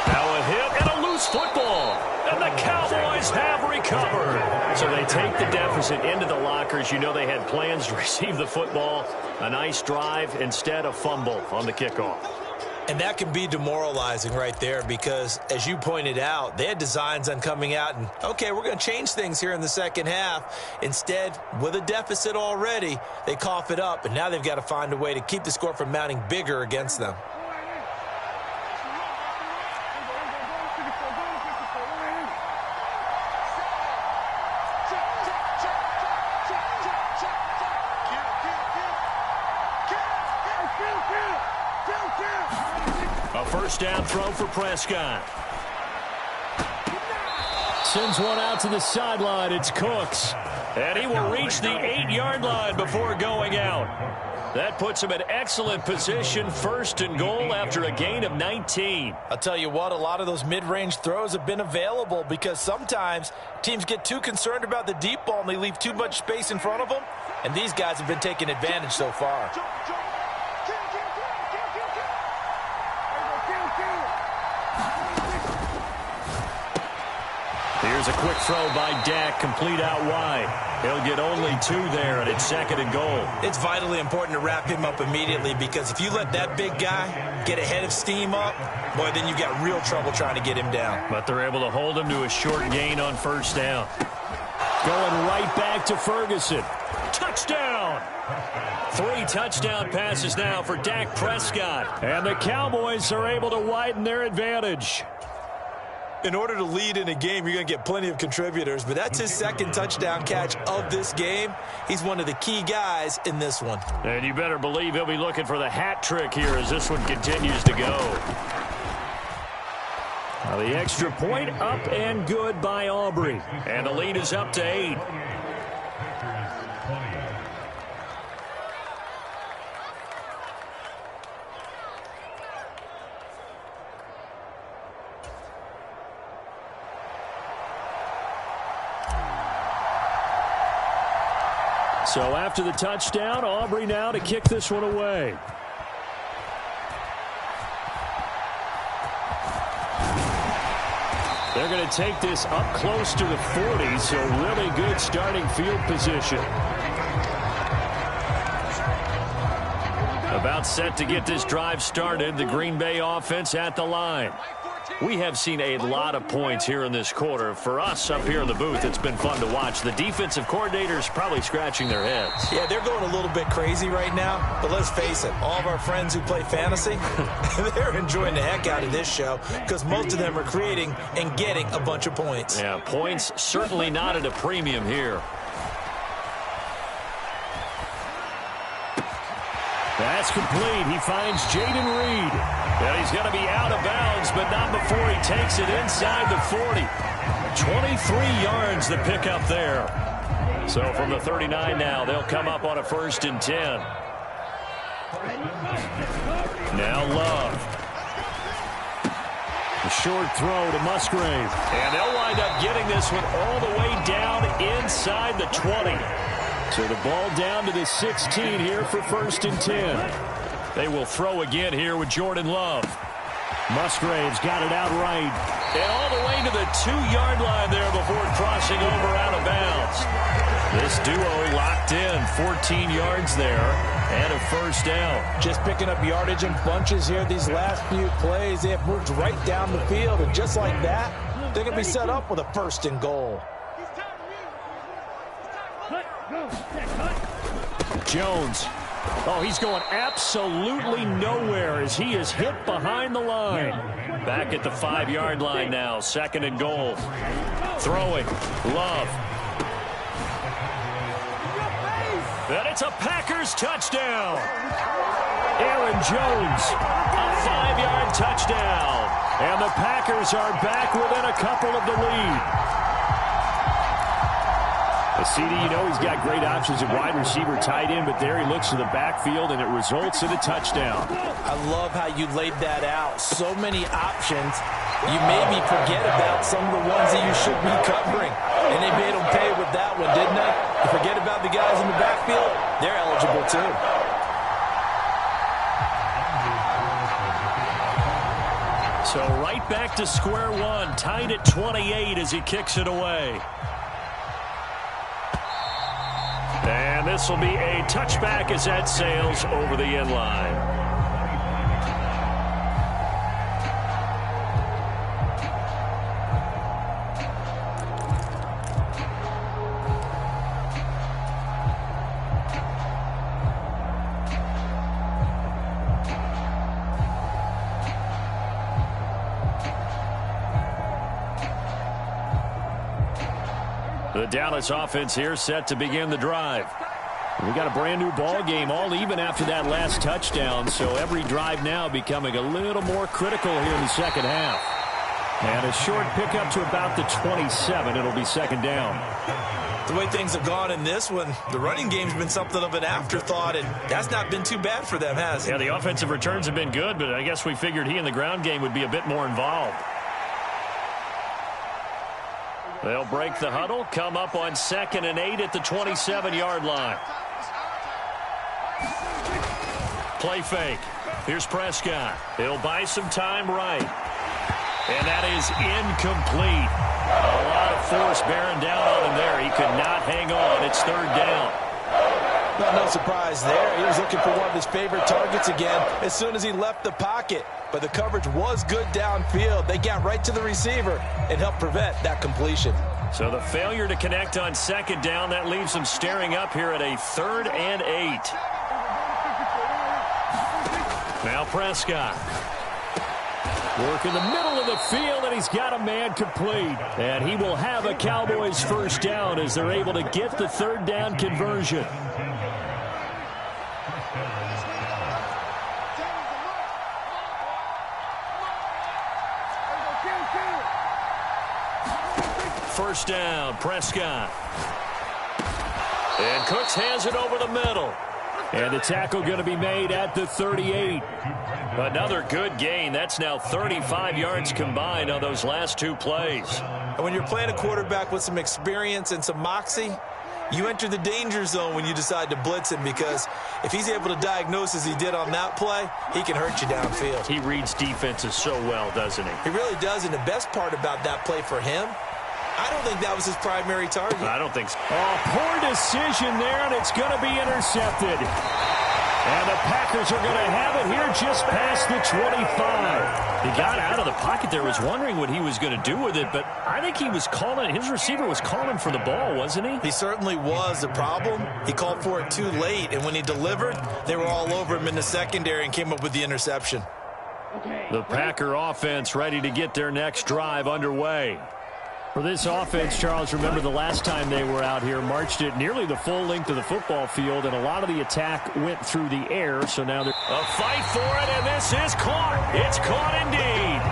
Now a hit and a loose football. And the Cowboys have recovered. So they take the deficit into the lockers. You know they had plans to receive the football. A nice drive, instead a fumble on the kickoff. And that can be demoralizing right there because, as you pointed out, they had designs on coming out and, okay, we're going to change things here in the second half. Instead, with a deficit already, they cough it up, and now they've got to find a way to keep the score from mounting bigger against them. A first down throw for Prescott. Sends one out to the sideline. It's Cooks. And he will reach the 8-yard line before going out. That puts him in excellent position, first and goal after a gain of 19. I'll tell you what, a lot of those mid-range throws have been available because sometimes teams get too concerned about the deep ball and they leave too much space in front of them. And these guys have been taking advantage so far. Here's a quick throw by Dak, complete out wide. He'll get only 2 there, and it's second and goal. It's vitally important to wrap him up immediately because if you let that big guy get ahead of steam up, boy, then you've got real trouble trying to get him down. But they're able to hold him to a short gain on first down. Going right back to Ferguson. Touchdown! 3 touchdown passes now for Dak Prescott. And the Cowboys are able to widen their advantage. In order to lead in a game, you're going to get plenty of contributors, but that's his second touchdown catch of this game. He's one of the key guys in this one. And you better believe he'll be looking for the hat trick here as this one continues to go. Now the extra point up and good by Aubrey. And the lead is up to 8. So after the touchdown, Aubrey now to kick this one away. They're going to take this up close to the 40, so really good starting field position. About set to get this drive started, the Green Bay offense at the line. We have seen a lot of points here in this quarter. For us up here in the booth, it's been fun to watch. The defensive coordinators probably scratching their heads. Yeah, they're going a little bit crazy right now, but let's face it, all of our friends who play fantasy, they're enjoying the heck out of this show because most of them are creating and getting a bunch of points. Yeah, points certainly not at a premium here. That's complete. He finds Jaden Reed. And he's going to be out of bounds, but not before he takes it inside the 40. 23 yards to pick up there. So from the 39 now, they'll come up on a 1st and 10. Now Love. A short throw to Musgrave. And they'll wind up getting this one all the way down inside the 20. So the ball down to the 16 here for 1st and 10. They will throw again here with Jordan Love. Musgraves got it out right. And all the way to the 2-yard line there before crossing over out of bounds. This duo locked in, 14 yards there and a 1st down. Just picking up yardage in bunches here these last few plays. They have moved right down the field, and just like that, they're going to be set up with a 1st and goal. Jones. Oh, he's going absolutely nowhere as he is hit behind the line. Back at the 5-yard line now, 2nd and goal. Throwing, Love. And it's a Packers touchdown. Aaron Jones. A 5-yard touchdown. And the Packers are back within a couple of the lead. CD, you know he's got great options at wide receiver, tight end, but there he looks to the backfield, and it results in a touchdown. I love how you laid that out. So many options. You maybe forget about some of the ones that you should be covering. And they made them pay with that one, didn't they? You forget about the guys in the backfield. They're eligible too. So right back to square one, tied at 28 as he kicks it away. And this will be a touchback as that sails over the end line. The Dallas offense here set to begin the drive. We got a brand new ball game, all even after that last touchdown, so every drive now becoming a little more critical here in the second half. And a short pickup to about the 27. It'll be 2nd down. The way things have gone in this one, the running game's been something of an afterthought, and that's not been too bad for them, has it? Yeah, the offensive returns have been good, but I guess we figured he in the ground game would be a bit more involved. They'll break the huddle, come up on 2nd and 8 at the 27-yard line. Play fake. Here's Prescott. He'll buy some time right. And that is incomplete. A lot of force bearing down on him there. He could not hang on. It's 3rd down. No surprise there. He was looking for one of his favorite targets again as soon as he left the pocket. But the coverage was good downfield. They got right to the receiver and helped prevent that completion. So the failure to connect on 2nd down, that leaves them staring up here at a 3rd and 8. Now Prescott. Work in the middle of the field, and he's got a man complete. And he will have a Cowboys 1st down as they're able to get the 3rd down conversion. First down, Prescott. And Cooks has it over the middle. And the tackle going to be made at the 38. Another good gain. That's now 35 yards combined on those last 2 plays. And when you're playing a quarterback with some experience and some moxie, you enter the danger zone when you decide to blitz him, because if he's able to diagnose as he did on that play, he can hurt you downfield. He reads defenses so well, doesn't he? He really does, and the best part about that play for him, I don't think that was his primary target. I don't think so. Oh, poor decision there, and it's going to be intercepted. And the Packers are going to have it here just past the 25. He got out of the pocket there, was wondering what he was going to do with it, but I think he was calling, his receiver was calling for the ball, wasn't he? He certainly was. The problem, he called for it too late, and when he delivered, they were all over him in the secondary and came up with the interception. The Packer offense ready to get their next drive underway. For this offense, Charles, remember the last time they were out here, marched it nearly the full length of the football field, and a lot of the attack went through the air, so now they're... A fight for it, and this is caught. It's caught indeed.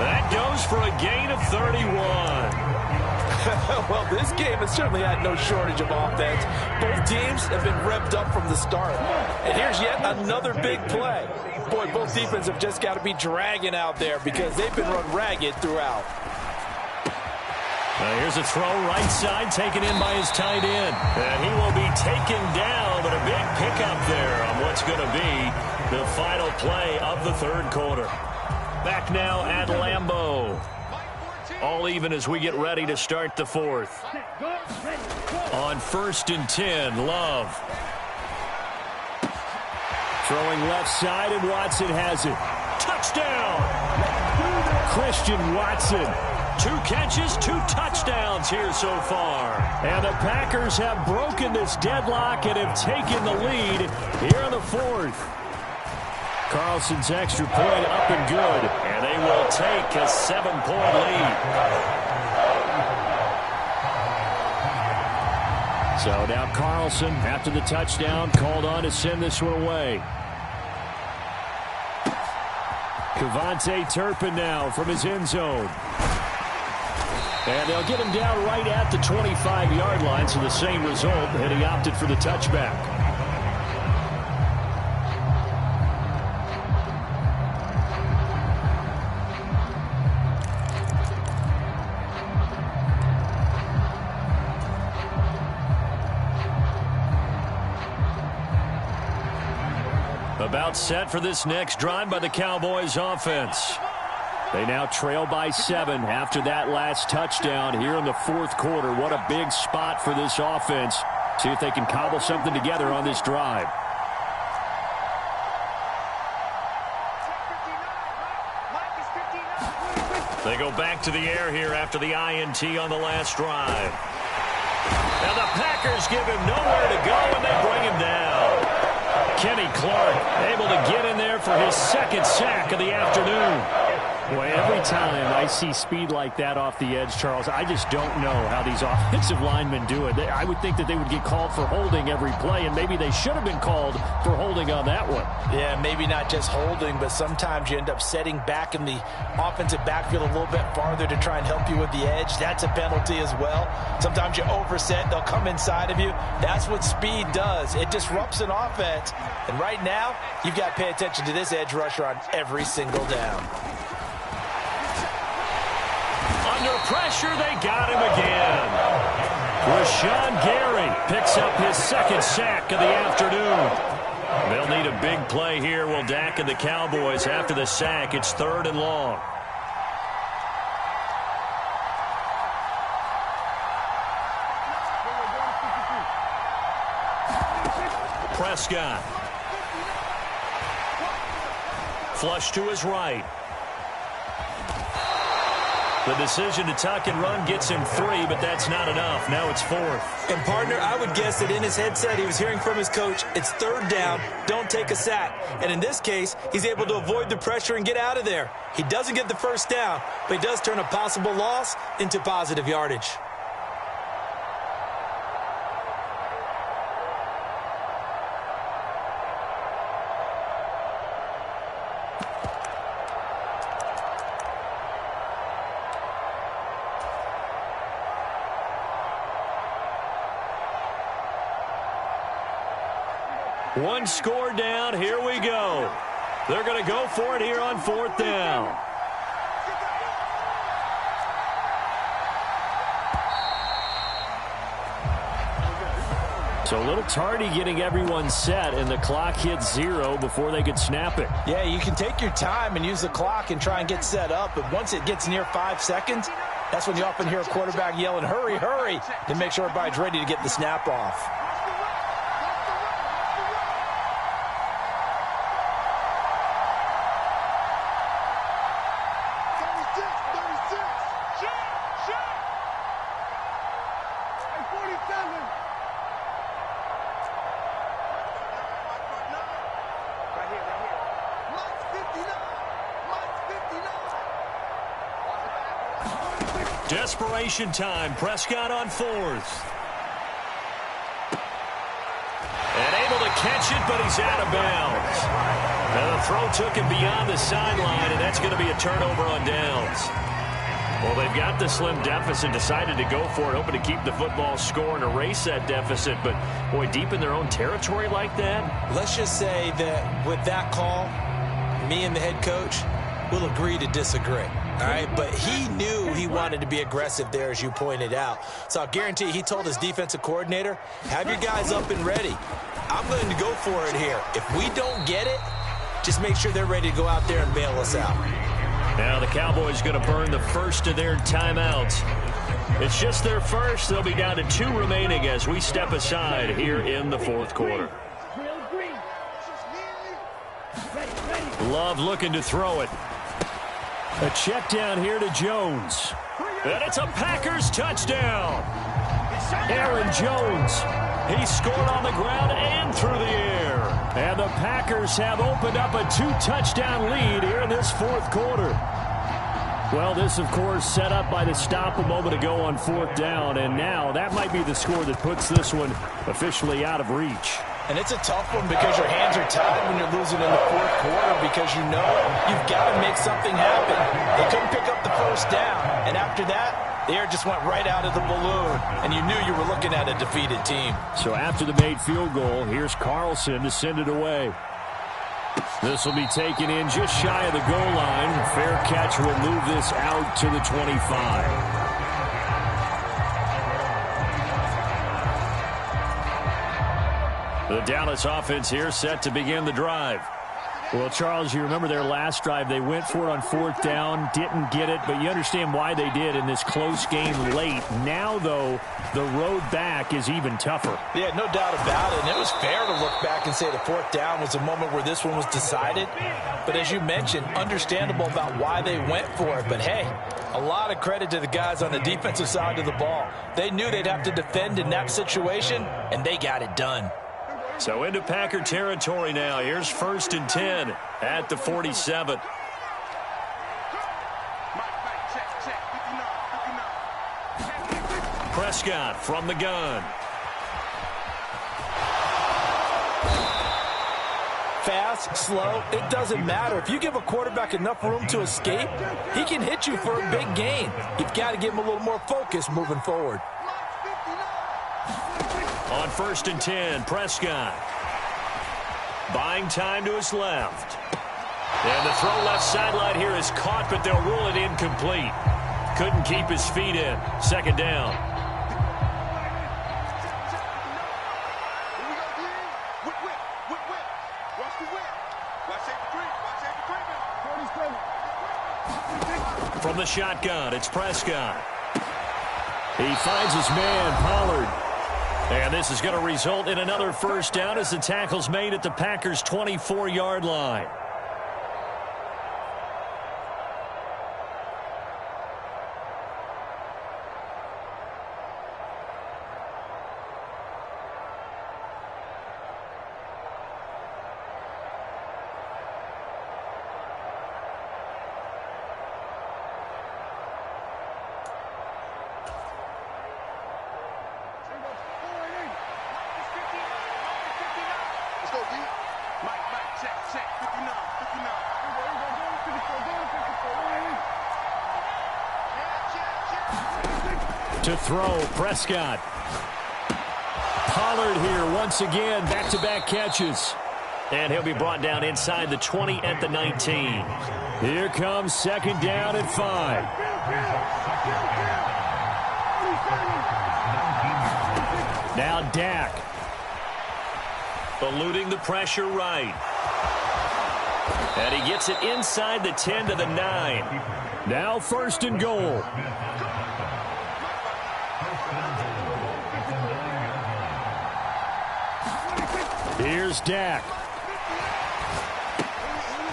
That goes for a gain of 31. Well, this game has certainly had no shortage of offense. Both teams have been revved up from the start. And here's yet another big play. Boy, both defenses have just got to be dragging out there because they've been run ragged throughout. Here's a throw right side, taken in by his tight end. And he will be taken down, but a big pickup there on what's going to be the final play of the third quarter. Back now at Lambeau. All even as we get ready to start the fourth. On 1st and 10, Love. Throwing left side, and Watson has it. Touchdown! Christian Watson. 2 catches, 2 touchdowns here so far. And the Packers have broken this deadlock and have taken the lead here in the fourth. Carlson's extra point up and good. And they will take a 7-point lead. So now Carlson, after the touchdown, called on to send this one away. Kevontae Turpin now from his end zone. And they'll get him down right at the 25-yard line, so the same result, and he opted for the touchback. About set for this next drive by the Cowboys offense. They now trail by 7 after that last touchdown here in the fourth quarter. What a big spot for this offense. See if they can cobble something together on this drive. They go back to the air here after the INT on the last drive. Now the Packers give him nowhere to go, and they bring him down. Kenny Clark able to get in there for his 2nd sack of the afternoon. Boy, every time I see speed like that off the edge, Charles, I just don't know how these offensive linemen do it. I would think that they would get called for holding every play, and maybe they should have been called for holding on that one. Yeah, maybe not just holding, but sometimes you end up setting back in the offensive backfield a little bit farther to try and help you with the edge. That's a penalty as well. Sometimes you overset, they'll come inside of you. That's what speed does. It disrupts an offense. And right now, you've got to pay attention to this edge rusher on every single down. Under pressure, they got him again. Rashawn Gary picks up his 2nd sack of the afternoon. They'll need a big play here. Will Dak and the Cowboys after the sack. It's 3rd and long. Prescott. Flush to his right. The decision to tuck and run gets him 3, but that's not enough. Now it's 4th. And, partner, I would guess that in his headset he was hearing from his coach, it's 3rd down, don't take a sack. And in this case, he's able to avoid the pressure and get out of there. He doesn't get the 1st down, but he does turn a possible loss into positive yardage. One score down. Here we go. They're going to go for it here on 4th down. So a little tardy getting everyone set, and the clock hits 0 before they could snap it. Yeah, you can take your time and use the clock and try and get set up, but once it gets near 5 seconds, that's when you often hear a quarterback yelling, hurry, hurry, to make sure everybody's ready to get the snap off. Desperation time. Prescott on 4th. And able to catch it, but he's out of bounds. Now the throw took him beyond the sideline, and that's going to be a turnover on downs. Well, they've got the slim deficit, decided to go for it, hoping to keep the football score and erase that deficit. But, boy, deep in their own territory like that. Let's just say that with that call, me and the head coach will agree to disagree. All right, but he knew he wanted to be aggressive there, as you pointed out. So I'll guarantee he told his defensive coordinator, have your guys up and ready. I'm going to go for it here. If we don't get it, just make sure they're ready to go out there and bail us out. Now the Cowboys going to burn the first of their timeouts. It's just their first. They'll be down to 2 remaining as we step aside here in the fourth quarter. Love looking to throw it. A check down here to Jones. And it's a Packers touchdown. Aaron Jones. He scored on the ground and through the air. And the Packers have opened up a 2-touchdown lead here in this fourth quarter. Well, this, of course, set up by the stop a moment ago on 4th down. And now that might be the score that puts this one officially out of reach. And it's a tough one because your hands are tied when you're losing in the fourth quarter because you know you've got to make something happen. They couldn't pick up the first down. And after that, the air just went right out of the balloon. And you knew you were looking at a defeated team. So after the made field goal, here's Carlson to send it away. This will be taken in just shy of the goal line. Fair catch will move this out to the 25. The Dallas offense here set to begin the drive. Well, Charles, you remember their last drive. They went for it on 4th down, didn't get it, but you understand why they did in this close game late. Now, though, the road back is even tougher. Yeah, no doubt about it. And it was fair to look back and say the 4th down was the moment where this one was decided. But as you mentioned, understandable about why they went for it. But, hey, a lot of credit to the guys on the defensive side of the ball. They knew they'd have to defend in that situation, and they got it done. So into Packer territory now. Here's 1st and 10 at the 47. Prescott from the gun. Fast, slow, it doesn't matter. If you give a quarterback enough room to escape, he can hit you for a big gain. You've got to give him a little more focus moving forward. On 1st and 10, Prescott. Buying time to his left. And the throw left sideline here is caught, but they'll rule it incomplete. Couldn't keep his feet in. 2nd down. From the shotgun, it's Prescott. He finds his man, Pollard. And this is going to result in another 1st down as the tackle's made at the Packers' 24-yard line. To throw, Prescott. Pollard here once again, back-to-back catches. And he'll be brought down inside the 20 at the 19. Here comes 2nd down at 5. Now Dak. Eluding the pressure right. And he gets it inside the 10 to the 9. Now 1st and goal. Here's Dak.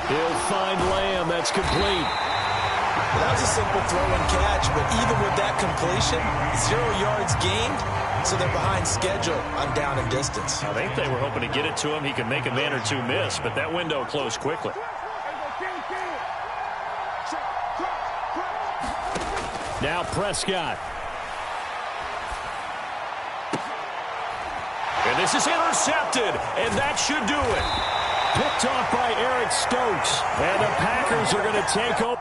He'll find Lamb. That's complete. Well, that was a simple throw and catch, but even with that completion, 0 yards gained, so they're behind schedule on down and distance. I think they were hoping to get it to him. He could make a man or two miss, but that window closed quickly. Now Prescott. And this is intercepted, and that should do it. Picked off by Eric Stokes. And the Packers are going to take over.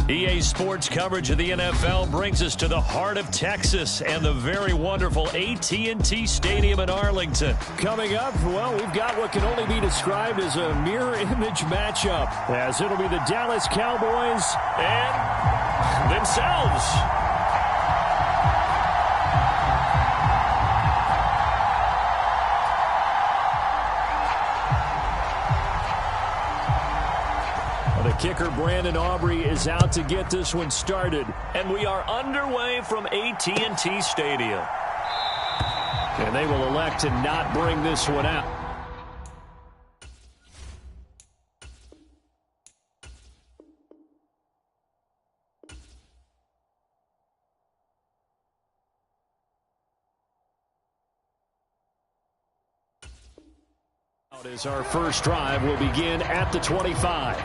EA Sports coverage of the NFL brings us to the heart of Texas and the very wonderful AT&T Stadium in Arlington. Coming up, well, we've got what can only be described as a mirror image matchup, as it'll be the Dallas Cowboys and themselves. The kicker, Brandon Aubrey, is out to get this one started. And we are underway from AT&T Stadium. And they will elect to not bring this one out. As our first drive will begin at the 25.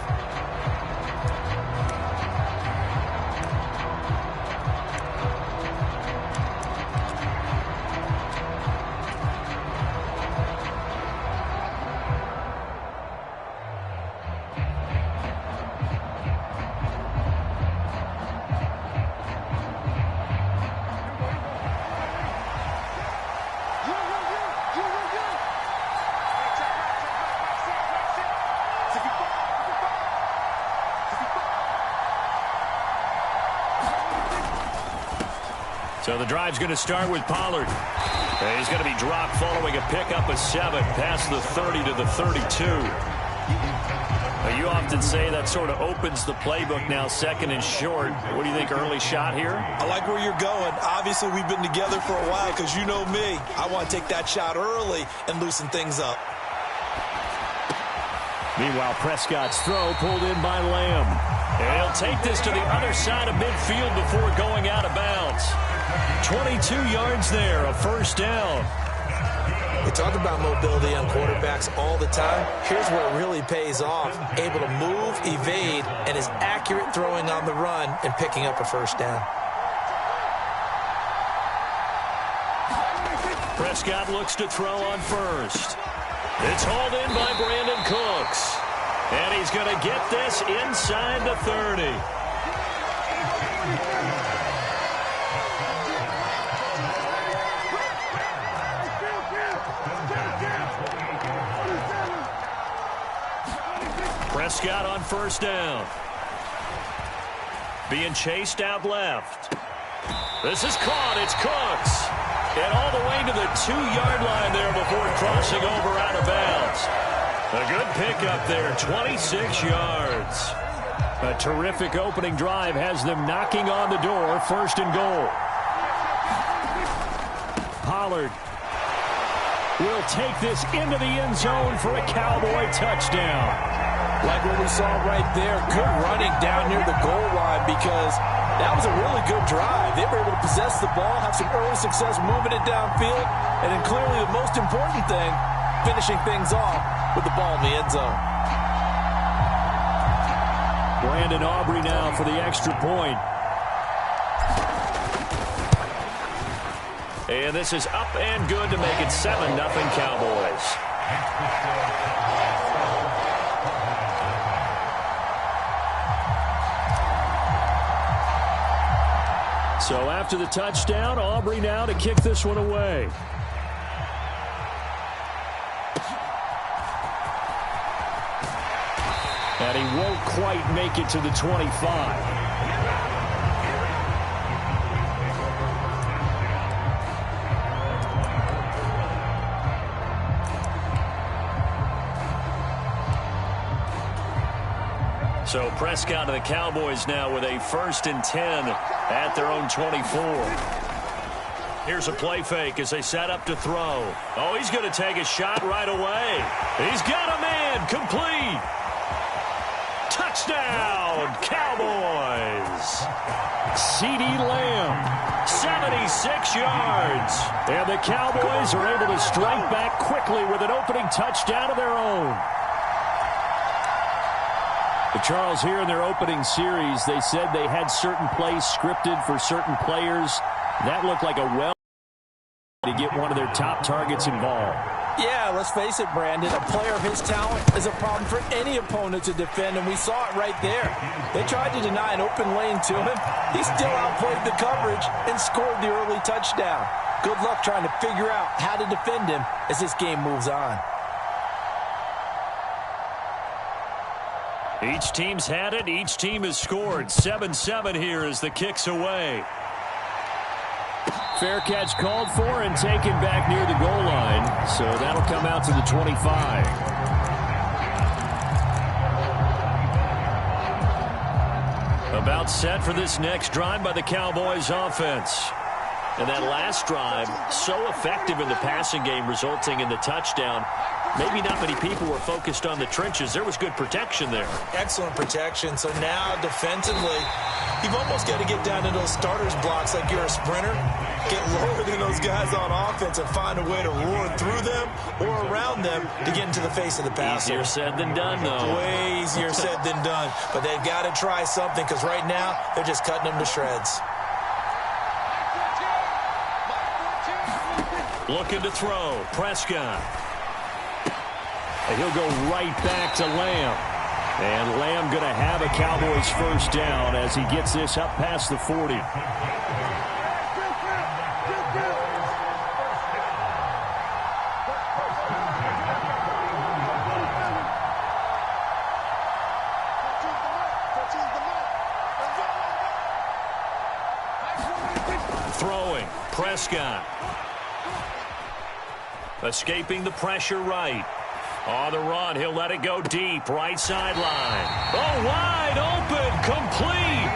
So the drive's going to start with Pollard. He's going to be dropped following a pickup of 7 past the 30 to the 32. You often say that sort of opens the playbook now, second and short. What do you think, early shot here? I like where you're going. Obviously, we've been together for a while because you know me. I want to take that shot early and loosen things up. Meanwhile, Prescott's throw pulled in by Lamb. And he'll take this to the other side of midfield before going out of bounds. 22 yards there, a first down. We talk about mobility on quarterbacks all the time. Here's where it really pays off. Able to move, evade, and is accurate throwing on the run and picking up a first down. Prescott looks to throw on first. It's hauled in by Brandon Cooks. And he's going to get this inside the 30. Prescott on first down. Being chased out left. This is caught. It's Cooks. And all the way to the 2-yard line there before crossing over out of bounds. A good pickup there, 26 yards. A terrific opening drive has them knocking on the door, first and goal. Pollard will take this into the end zone for a Cowboy touchdown. Like what we saw right there, good running down near the goal line because that was a really good drive. They were able to possess the ball, have some early success moving it downfield, and then clearly the most important thing, finishing things off with the ball in the end zone. Brandon Aubrey now for the extra point. And this is up and good to make it 7-0 Cowboys. So after the touchdown, Aubrey now to kick this one away. And he won't quite make it to the 25. So Prescott and the Cowboys now with a 1st and 10 at their own 24. Here's a play fake as they set up to throw. Oh, he's going to take a shot right away. He's got a man complete. Touchdown, Cowboys. CeeDee Lamb, 76 yards. And the Cowboys are able to strike back quickly with an opening touchdown of their own. But Charles, here in their opening series, they said they had certain plays scripted for certain players. That looked like a to get one of their top targets involved. Yeah, let's face it, Brandon. A player of his talent is a problem for any opponent to defend, and we saw it right there. They tried to deny an open lane to him. He still outplayed the coverage and scored the early touchdown. Good luck trying to figure out how to defend him as this game moves on. Each team's had it. Each team has scored. 7-7 here as the kick's away. Fair catch called for and taken back near the goal line. So that'll come out to the 25. About set for this next drive by the Cowboys offense. And that last drive, so effective in the passing game, resulting in the touchdown. Maybe not many people were focused on the trenches. There was good protection there. Excellent protection. So now defensively, you've almost got to get down to those starters blocks like you're a sprinter. Get lower than those guys on offense and find a way to roar through them or around them to get into the face of the passer. Easier said than done, though. Way easier said than done. But they've got to try something because right now they're just cutting them to shreds. Looking to throw. Prescott. And he'll go right back to Lamb. And Lamb going to have a Cowboys first down as he gets this up past the 40. Throwing. Prescott. Escaping the pressure right. On the run, he'll let it go deep. Right sideline. Oh, wide open. Complete.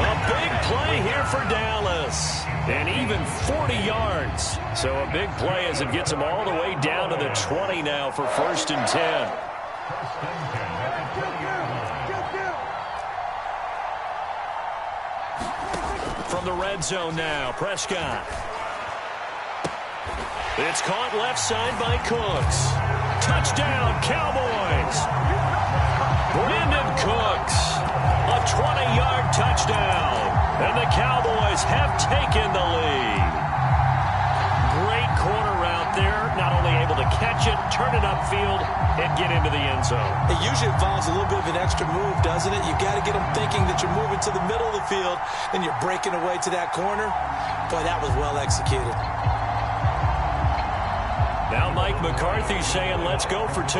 A big play here for Dallas. And even 40 yards. So a big play as it gets him all the way down to the 20 now for 1st and 10. From the red zone now, Prescott. It's caught left side by Cooks. Touchdown, Cowboys. Brandon Cooks. A 20-yard touchdown. And the Cowboys have taken the lead. Great corner route there. Not only able to catch it, turn it upfield, and get into the end zone. It usually involves a little bit of an extra move, doesn't it? You've got to get them thinking that you're moving to the middle of the field and you're breaking away to that corner. Boy, that was well executed. Now Mike McCarthy saying, let's go for 2.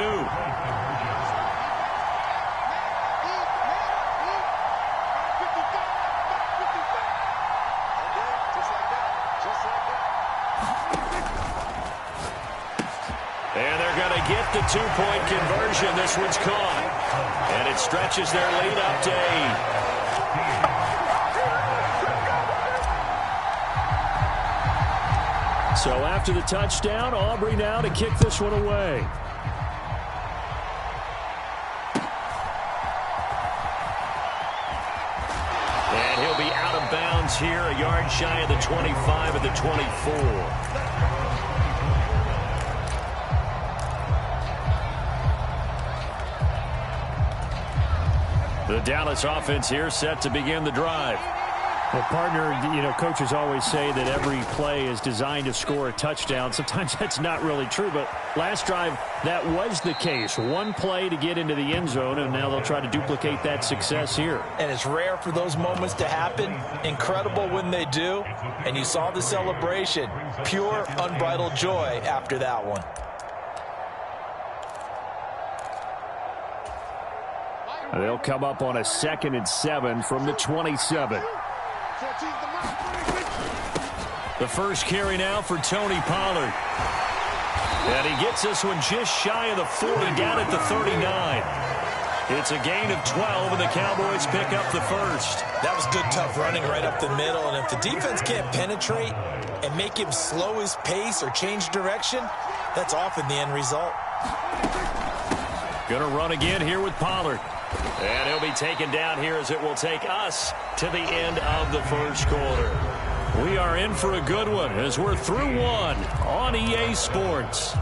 And they're going to get the 2-point conversion. This one's caught. And it stretches their lead up to 8. So after the touchdown, Aubrey now to kick this one away. And he'll be out of bounds here, a yard shy of the 25 at the 24. The Dallas offense here set to begin the drive. Well, partner, you know, coaches always say that every play is designed to score a touchdown. Sometimes that's not really true, but last drive, that was the case. One play to get into the end zone, and now they'll try to duplicate that success here. And it's rare for those moments to happen. Incredible when they do. And you saw the celebration. Pure, unbridled joy after that one. They'll come up on a 2nd and 7 from the 27. The first carry now for Tony Pollard. And he gets this one just shy of the 40, down at the 39. It's a gain of 12, and the Cowboys pick up the first. That was good, tough running right up the middle. And if the defense can't penetrate and make him slow his pace or change direction, that's often the end result. Going to run again here with Pollard. And he'll be taken down here as it will take us to the end of the first quarter. We are in for a good one as we're through one on EA Sports.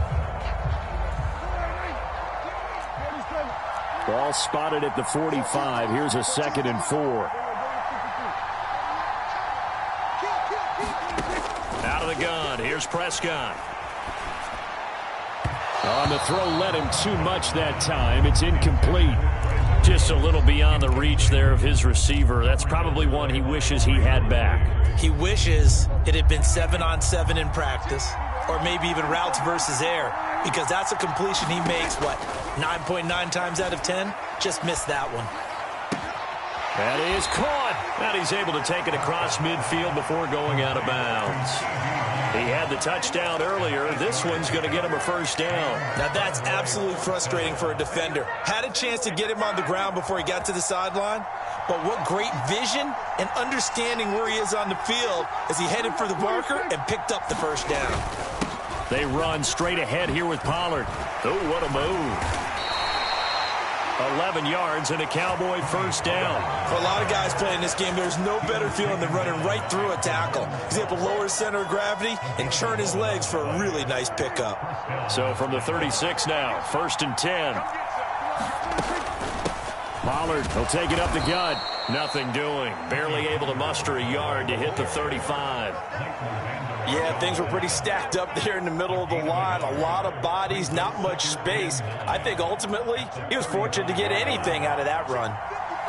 Ball spotted at the 45. Here's a 2nd and 4. Out of the gun. Here's Prescott. On the throw, led him too much that time. It's incomplete. Just a little beyond the reach there of his receiver. That's probably one he wishes he had back. He wishes it had been 7-on-7 in practice, or maybe even routes versus air, because that's a completion he makes, 9.9 times out of 10? Just missed that one. That is caught. And he's able to take it across midfield before going out of bounds. He had the touchdown earlier. This one's going to get him a first down. Now that's absolutely frustrating for a defender. Had a chance to get him on the ground before he got to the sideline, but what great vision and understanding where he is on the field as he headed for the marker and picked up the first down. They run straight ahead here with Pollard. Oh, what a move. 11 yards and a Cowboy first down. For a lot of guys playing this game, there's no better feeling than running right through a tackle. He's able to lower his center of gravity and churn his legs for a really nice pickup. So from the 36 now, 1st and 10. Pollard, he'll take it up the gut. Nothing doing. Barely able to muster a yard to hit the 35. Yeah, things were pretty stacked up there in the middle of the line. A lot of bodies, not much space. I think ultimately he was fortunate to get anything out of that run.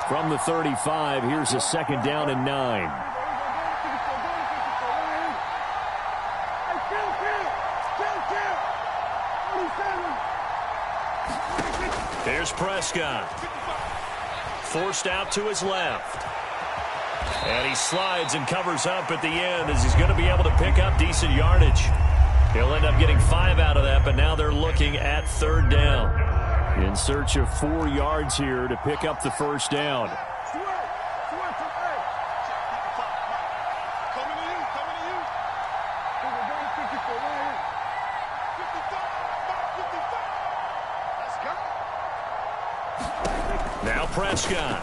From the 35, here's a 2nd down and 9. Here's Prescott. Forced out to his left. And he slides and covers up at the end as he's going to be able to pick up decent yardage. He'll end up getting 5 out of that, but now they're looking at 3rd down. In search of 4 yards here to pick up the first down. Now Prescott.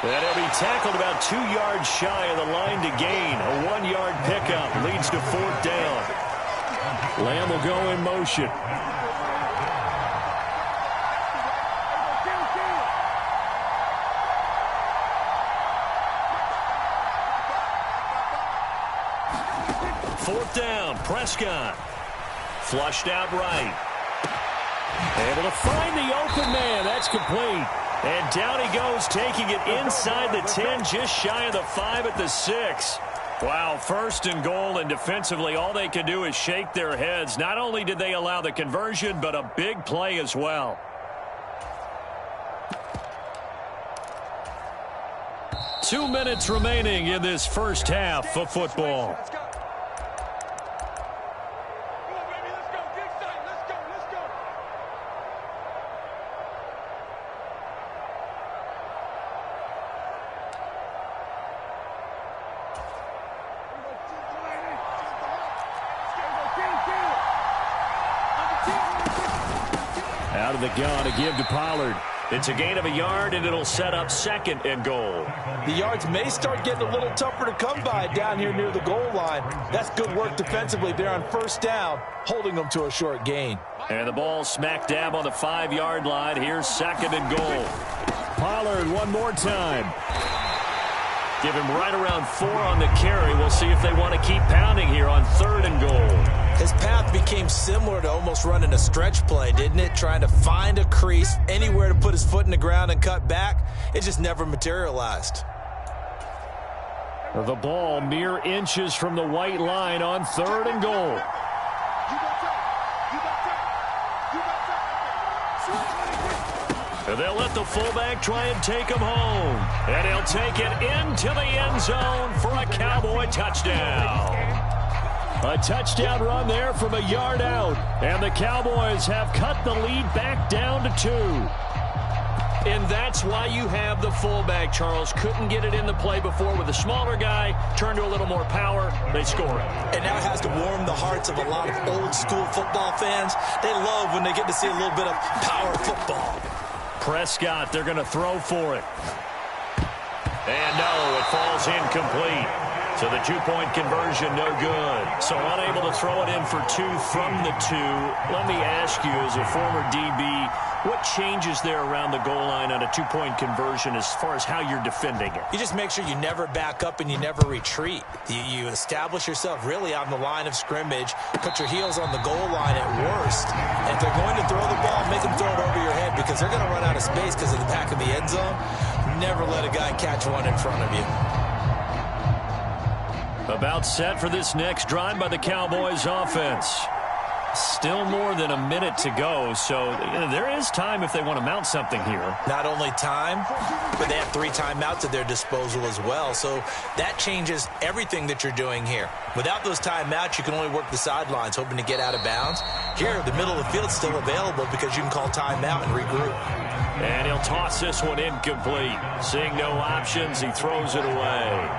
And he'll be tackled about 2 yards shy of the line to gain. A 1-yard pickup leads to 4th down. Lamb will go in motion. Fourth down, Prescott. Flushed out right. Able to find the open man. That's complete. And down he goes, taking it inside the 10, just shy of the 5 at the 6. Wow, 1st and goal, and defensively all they can do is shake their heads. Not only did they allow the conversion, but a big play as well. Two minutes remaining in this first half of football. Out of the gun to give to Pollard. It's a gain of a yard, and it'll set up 2nd and goal. The yards may start getting a little tougher to come by down here near the goal line. That's good work defensively there on 1st down, holding them to a short gain. And the ball smack dab on the 5-yard line. Here's 2nd and goal. Pollard one more time. Give him right around 4 on the carry. We'll see if they want to keep pounding here on 3rd and goal. His path became similar to almost running a stretch play, didn't it? Trying to find a crease, anywhere to put his foot in the ground and cut back. It just never materialized. The ball mere inches from the white line on 3rd and goal. And they'll let the fullback try and take him home. And he'll take it into the end zone for a Cowboy touchdown. A touchdown run there from a yard out. And the Cowboys have cut the lead back down to 2. And that's why you have the fullback, Charles. Couldn't get it in the play before with a smaller guy. Turned to a little more power. They score it. And that has to warm the hearts of a lot of old school football fans. They love when they get to see a little bit of power football. Prescott, they're going to throw for it. And no, it falls incomplete. So the two-point conversion, no good. So unable to throw it in for two from the two. Let me ask you, as a former DB, what changes there around the goal line on a two-point conversion as far as how you're defending it? You just make sure you never back up and you never retreat. You establish yourself really on the line of scrimmage, put your heels on the goal line at worst. And if they're going to throw the ball, make them throw it over your head because they're going to run out of space because of the back of the end zone. Never let a guy catch one in front of you. About set for this next drive by the Cowboys offense. Still more than a minute to go, so there is time if they want to mount something here. Not only time, but they have 3 timeouts at their disposal as well, so that changes everything that you're doing here. Without those timeouts, you can only work the sidelines, hoping to get out of bounds. Here, the middle of the field is still available because you can call timeout and regroup. And he'll toss this one incomplete. Seeing no options, he throws it away.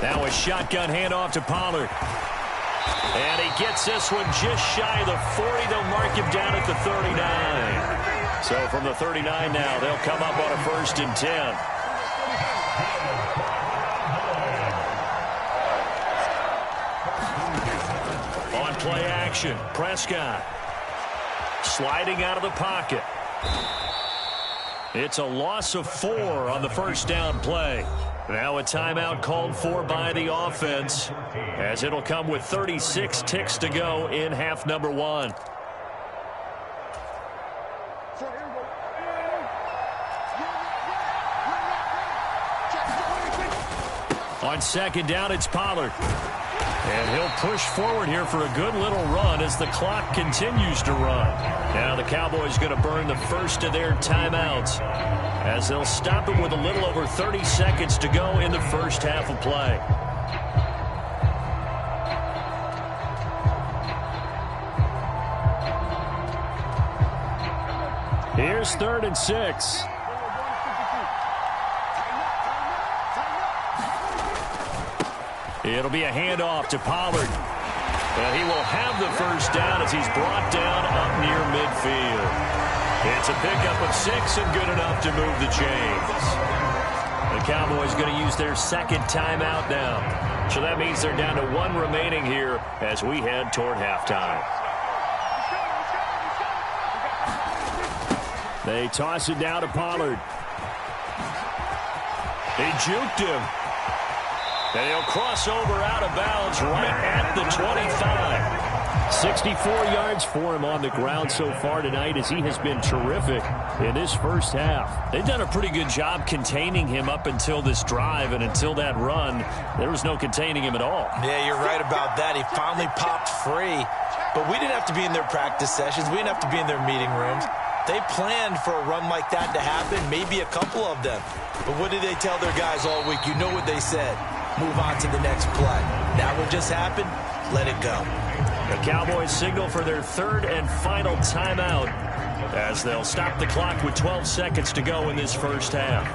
Now a shotgun handoff to Pollard. And he gets this one just shy of the 40. They'll mark him down at the 39. So from the 39 now, they'll come up on a 1st and 10. On play action, Prescott. Sliding out of the pocket. It's a loss of 4 on the 1st down play. Now a timeout called for by the offense, as it'll come with 36 ticks to go in half number 1. On 2nd down, it's Pollard. And he'll push forward here for a good little run as the clock continues to run. Now the Cowboys going to burn the first of their timeouts, as they'll stop it with a little over 30 seconds to go in the first half of play. Here's 3rd and 6. It'll be a handoff to Pollard. And he will have the 1st down as he's brought down up near midfield. It's a pickup of 6 and good enough to move the chains. The Cowboys going to use their 2nd timeout now. So that means they're down to 1 remaining here as we head toward halftime. They toss it down to Pollard. He juked him. And he'll cross over out of bounds right at the 25. 64 yards for him on the ground so far tonight, as he has been terrific in this first half. They've done a pretty good job containing him up until this drive, and until that run, there was no containing him at all. Yeah, you're right about that. He finally popped free. But we didn't have to be in their practice sessions. We didn't have to be in their meeting rooms. They planned for a run like that to happen, maybe a couple of them. But what did they tell their guys all week? You know what they said. Move on to the next play. That one just happened. Let it go. The Cowboys signal for their 3rd and final timeout, as they'll stop the clock with 12 seconds to go in this first half.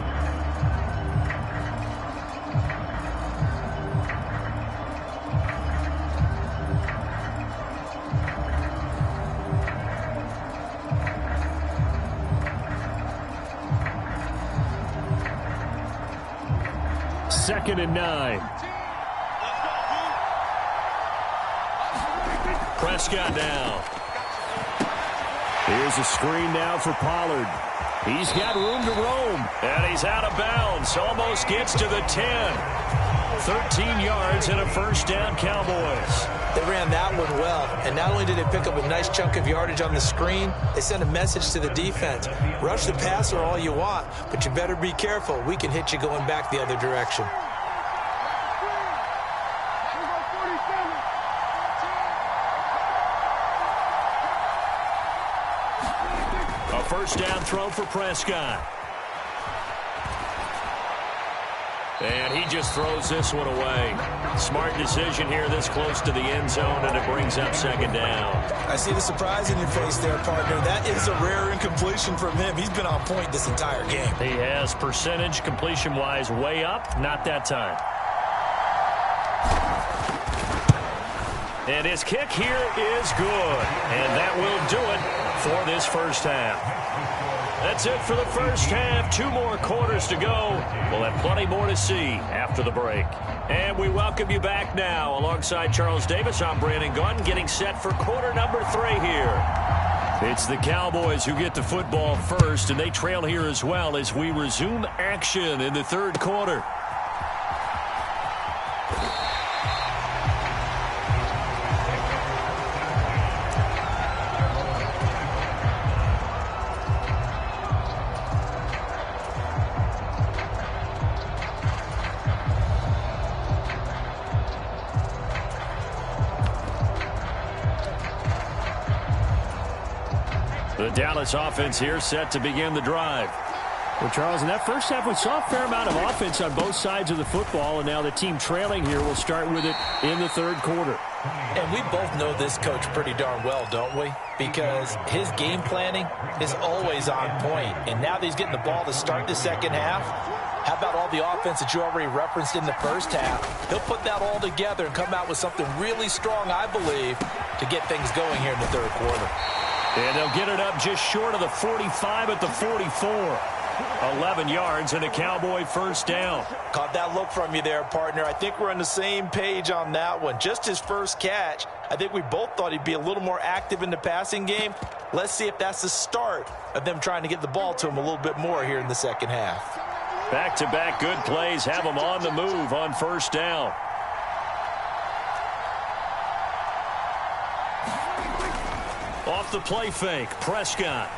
Second and 9. Prescott now. Here's a screen now for Pollard. He's got room to roam. And he's out of bounds. Almost gets to the 10. 13 yards and a 1st down, Cowboys. They ran that one well. And not only did they pick up a nice chunk of yardage on the screen, they sent a message to the defense. Rush the passer all you want, but you better be careful. We can hit you going back the other direction. A 1st down throw for Prescott. And he just throws this one away. Smart decision here this close to the end zone, and it brings up 2nd down. I see the surprise in your face there, partner. That is a rare incompletion from him. He's been on point this entire game. He has percentage completion-wise way up. Not that time. And his kick here is good. And that will do it for this first half. That's it for the first half. 2 more quarters to go. We'll have plenty more to see after the break. And we welcome you back now. Alongside Charles Davis, I'm Brandon Gunn, getting set for quarter number 3 here. It's the Cowboys who get the football first, and they trail here as well as we resume action in the third quarter. The Dallas offense here set to begin the drive. Well, Charles, in that first half, we saw a fair amount of offense on both sides of the football, and now the team trailing here will start with it in the third quarter. And we both know this coach pretty darn well, don't we? Because his game planning is always on point. And now that he's getting the ball to start the second half, how about all the offense that you already referenced in the first half? He'll put that all together and come out with something really strong, I believe, to get things going here in the third quarter. And they'll get it up just short of the 45 at the 44. 11 yards and a Cowboy first down. Caught that look from you there, partner. I think we're on the same page on that one. Just his first catch. I think we both thought he'd be a little more active in the passing game. Let's see if that's the start of them trying to get the ball to him a little bit more here in the second half. Back-to-back good plays have them on the move on first down. Off the play fake, Prescott.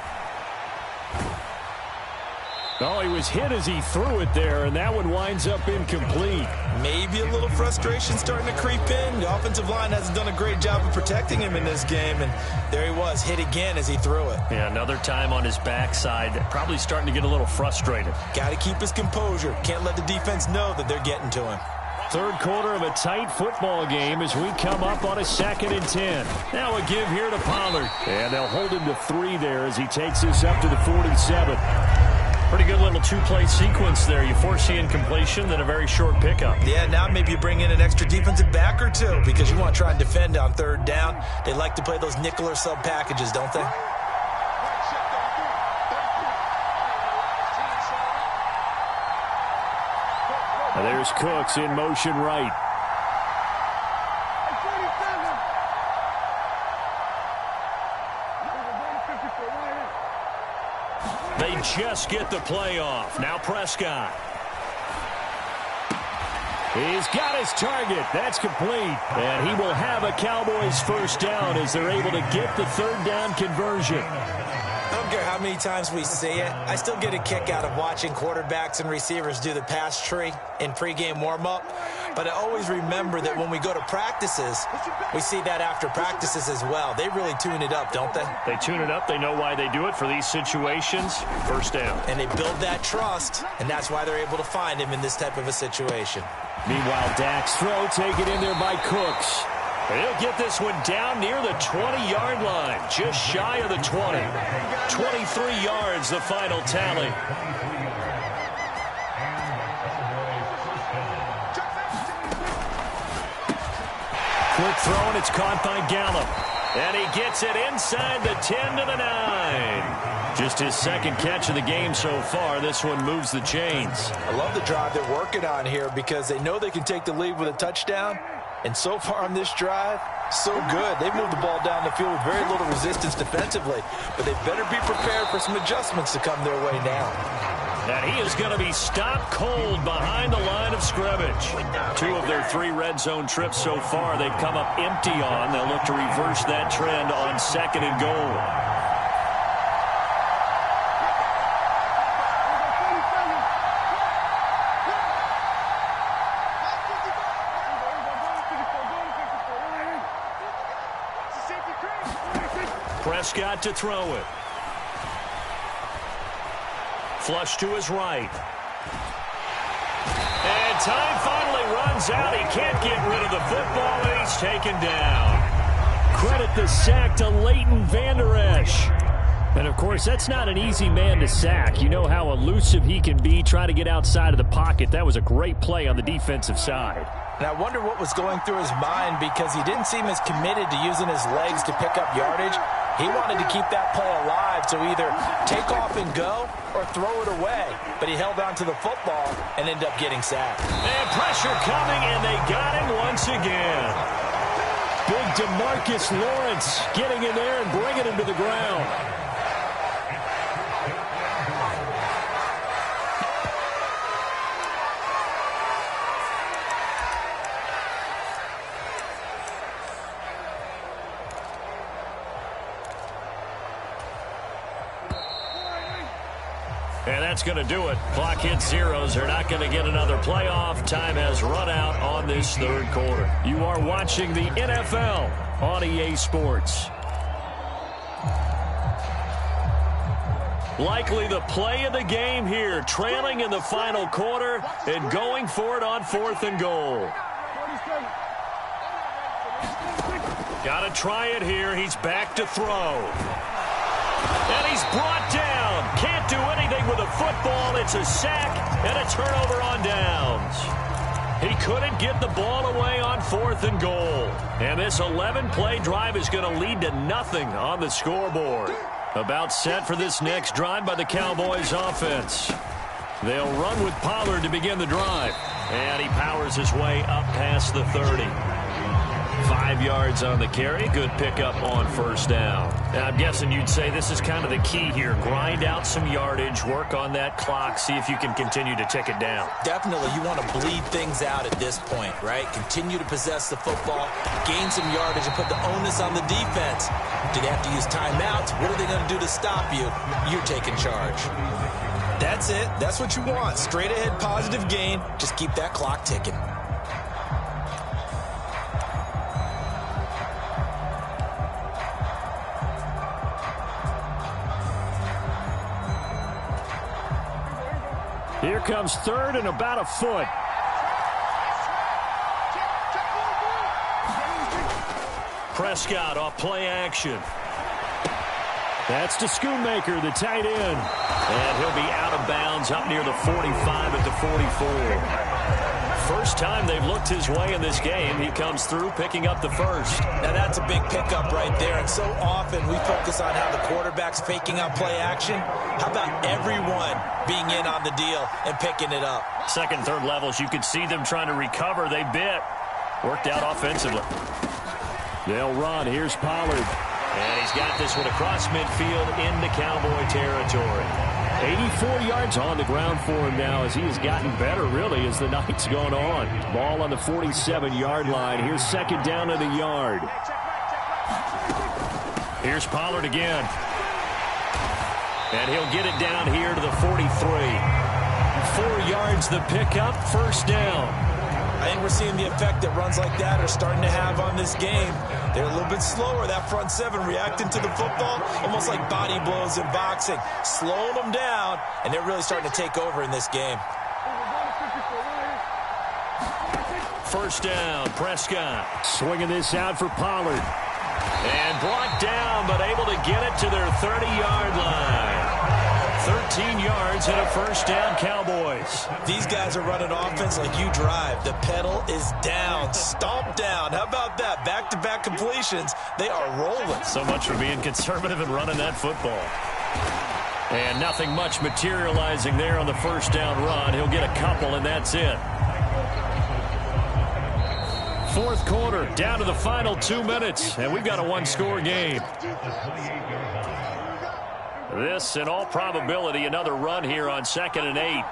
Oh, he was hit as he threw it there, and that one winds up incomplete. Maybe a little frustration starting to creep in. The offensive line hasn't done a great job of protecting him in this game, and there he was, hit again as he threw it. Yeah, another time on his backside, probably starting to get a little frustrated. Got to keep his composure. Can't let the defense know that they're getting to him. Third quarter of a tight football game as we come up on a 2nd and 10. Now a give here to Pollard. And they'll hold him to 3 there as he takes this up to the 47. Pretty good little 2-play sequence there. You force the incompletion, then a very short pickup. Yeah, now maybe you bring in an extra defensive back or two because you want to try and defend on third down. They like to play those nickel or sub packages, don't they? And there's Cooks in motion right. They just get the play off. Now Prescott. He's got his target. That's complete. And he will have a Cowboys first down as they're able to get the third down conversion. I don't care how many times we see it. I still get a kick out of watching quarterbacks and receivers do the pass tree in pregame warm-up. But I always remember that when we go to practices, we see that after practices as well. They really tune it up, don't they? They tune it up. They know why they do it for these situations. First down. And they build that trust, and that's why they're able to find him in this type of a situation. Meanwhile, Dak's throw taken in there by Cooks. He'll get this one down near the 20-yard line, just shy of the 20. 23 yards, the final tally. Quick throw, and it's caught by Gallup. And he gets it inside the 10 to the 9. Just his second catch of the game so far. This one moves the chains. I love the drive they're working on here because they know they can take the lead with a touchdown. And so far on this drive, so good. They've moved the ball down the field with very little resistance defensively. But they better be prepared for some adjustments to come their way now. And he is going to be stopped cold behind the line of scrimmage. 2 of their 3 red zone trips so far they've come up empty on. They'll look to reverse that trend on 2nd and goal. Prescott to throw it. Flush to his right. And time finally runs out. He can't get rid of the football, and he's taken down. Credit the sack to Leighton Vander Esch. And, of course, that's not an easy man to sack. You know how elusive he can be, trying to get outside of the pocket. That was a great play on the defensive side. And I wonder what was going through his mind, because he didn't seem as committed to using his legs to pick up yardage. He wanted to keep that play alive, so either take off and go or throw it away. But he held on to the football and ended up getting sacked. And pressure coming, and they got him once again. Big DeMarcus Lawrence getting in there and bringing him to the ground. And that's going to do it. Clock hits zeros. They're not going to get another playoff. Time has run out on this third quarter. You are watching the NFL on EA Sports. Likely the play of the game here, trailing in the final quarter and going for it on 4th and goal. Got to try it here. He's back to throw. And he's brought down. Can't do anything with a football. It's a sack and a turnover on downs. He couldn't get the ball away on 4th and goal. And this 11-play drive is going to lead to nothing on the scoreboard. About set for this next drive by the Cowboys offense. They'll run with Pollard to begin the drive. And he powers his way up past the 30. 5 yards on the carry. Good pickup on first down. Now, I'm guessing you'd say this is kind of the key here. Grind out some yardage, work on that clock, see if you can continue to tick it down. Definitely, you want to bleed things out at this point, right? Continue to possess the football, gain some yardage, and put the onus on the defense. Do they have to use timeouts? What are they going to do to stop you? You're taking charge. That's it. That's what you want. Straight ahead positive gain. Just keep that clock ticking. Here comes 3rd and about a foot. Prescott off play action. That's to Schoonmaker, the tight end. And he'll be out of bounds up near the 45 at the 44. First time they've looked his way in this game. He comes through picking up the first. Now that's a big pickup right there. And so often we focus on how the quarterback's faking out play action. How about everyone being in on the deal and picking it up? Second, third levels, you could see them trying to recover. They bit. Worked out offensively. They'll run. Here's Pollard. And he's got this one across midfield into Cowboy territory. 84 yards on the ground for him now as he has gotten better, really, as the night's gone on. Ball on the 47-yard line. Here's second down to the yard. Here's Pollard again. And he'll get it down here to the 43. 4 yards the pickup, first down. I think we're seeing the effect that runs like that are starting to have on this game. They're a little bit slower, that front seven, reacting to the football, almost like body blows in boxing, slowing them down, and they're really starting to take over in this game. First down, Prescott. Swinging this out for Pollard. And brought down, but able to get it to their 30-yard line. 13 yards and a first down, Cowboys. These guys are running offense like you drive. The pedal is down, stomp down. How about that? Back-to-back completions. They are rolling. So much for being conservative and running that football. And nothing much materializing there on the first down run. He'll get a couple, and that's it. Fourth quarter, down to the final 2 minutes, and we've got a one-score game. This, in all probability, another run here on 2nd and 8.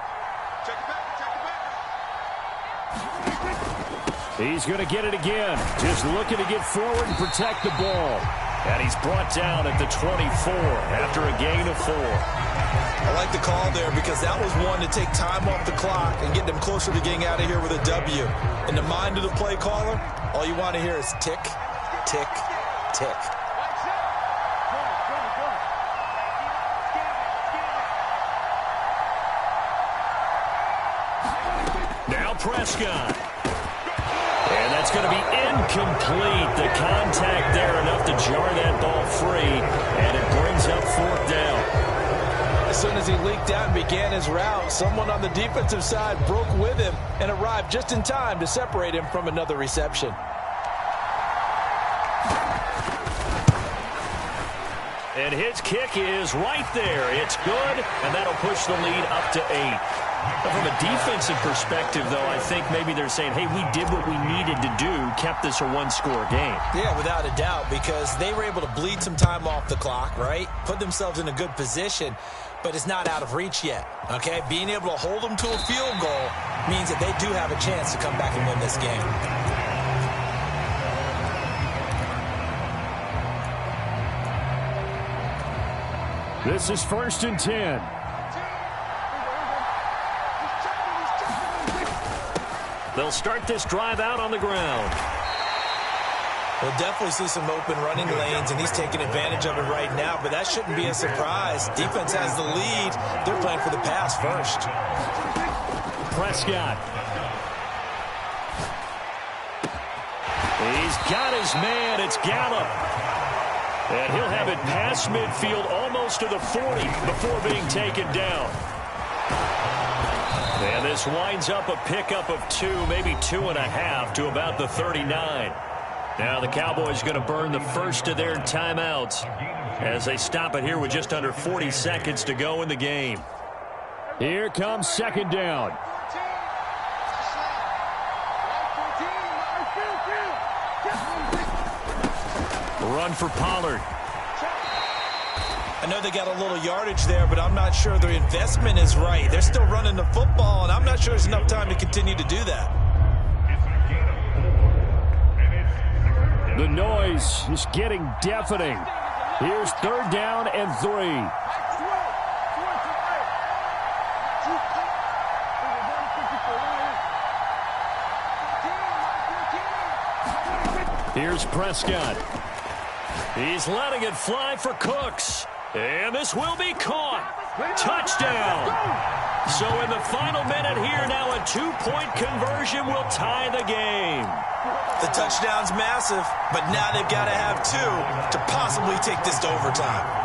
He's going to get it again. Just looking to get forward and protect the ball. And he's brought down at the 24 after a gain of 4. I like the call there because that was one to take time off the clock and get them closer to getting out of here with a W. In the mind of the play caller, all you want to hear is tick, tick, tick. Prescott. And that's going to be incomplete. The contact there enough to jar that ball free. And it brings brings up 4th down. As soon as he leaked out and began his route, someone on the defensive side broke with him and arrived just in time to separate him from another reception. And his kick is right there. It's good, and that'll push the lead up to 8. But from a defensive perspective, though, I think maybe they're saying, hey, we did what we needed to do, kept this a one-score game. Yeah, without a doubt, because they were able to bleed some time off the clock, right? Put themselves in a good position, but it's not out of reach yet, okay? Being able to hold them to a field goal means that they do have a chance to come back and win this game. This is 1st and 10. They'll start this drive out on the ground. We'll definitely see some open running lanes, and he's taking advantage of it right now, but that shouldn't be a surprise. Defense has the lead. They're playing for the pass first. Prescott. He's got his man. It's Gallup. And he'll have it past midfield almost to the 40 before being taken down. And this winds up a pickup of 2, maybe 2.5 to about the 39. Now the Cowboys going to burn the first of their timeouts as they stop it here with just under 40 seconds to go in the game. Here comes 2nd down. Run for Pollard. I know they got a little yardage there, but I'm not sure their investment is right. They're still running the football, and I'm not sure there's enough time to continue to do that. The noise is getting deafening. Here's 3rd down and 3. Here's Prescott. He's letting it fly for Cooks. And this will be caught. Touchdown. So in the final minute here, now a 2-point conversion will tie the game. The touchdown's massive, but now they've got to have 2 to possibly take this to overtime.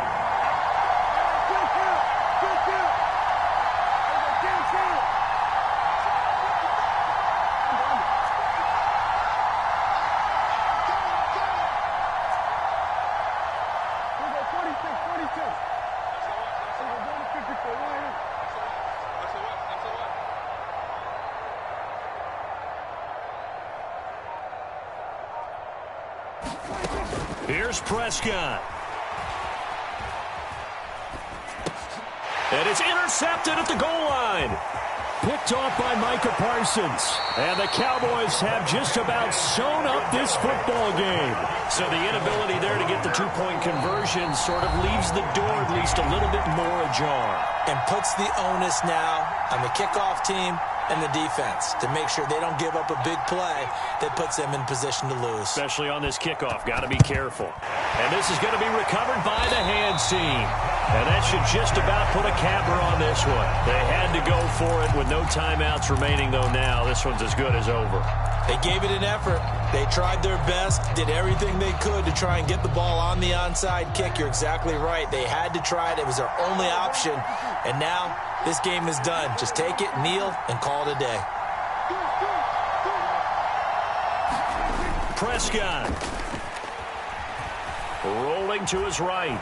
Here's Prescott. And it's intercepted at the goal line. Picked off by Micah Parsons. And the Cowboys have just about sewn up this football game. So the inability there to get the 2-point conversion sort of leaves the door at least a little bit more ajar. And puts the onus now on the kickoff team and the defense to make sure they don't give up a big play that puts them in position to lose. Especially on this kickoff. Got to be careful. And this is going to be recovered by the hands team. And that should just about put a capper on this one. They had to go for it with no timeouts remaining, though now. This one's as good as over. They gave it an effort. They tried their best, did everything they could to try and get the ball on the onside kick. You're exactly right. They had to try it. It was their only option. And now this game is done. Just take it, kneel, and call it a day. Prescott. Rolling to his right.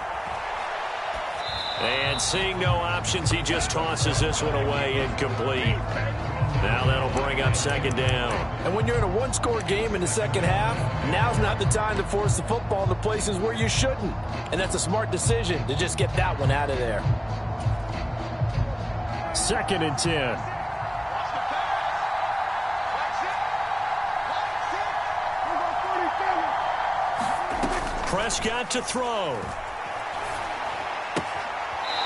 And seeing no options, he just tosses this one away incomplete. Now that'll bring up 2nd down. And when you're in a one-score game in the second half, now's not the time to force the football into places where you shouldn't. And that's a smart decision to just get that one out of there. 2nd and 10. Prescott to throw.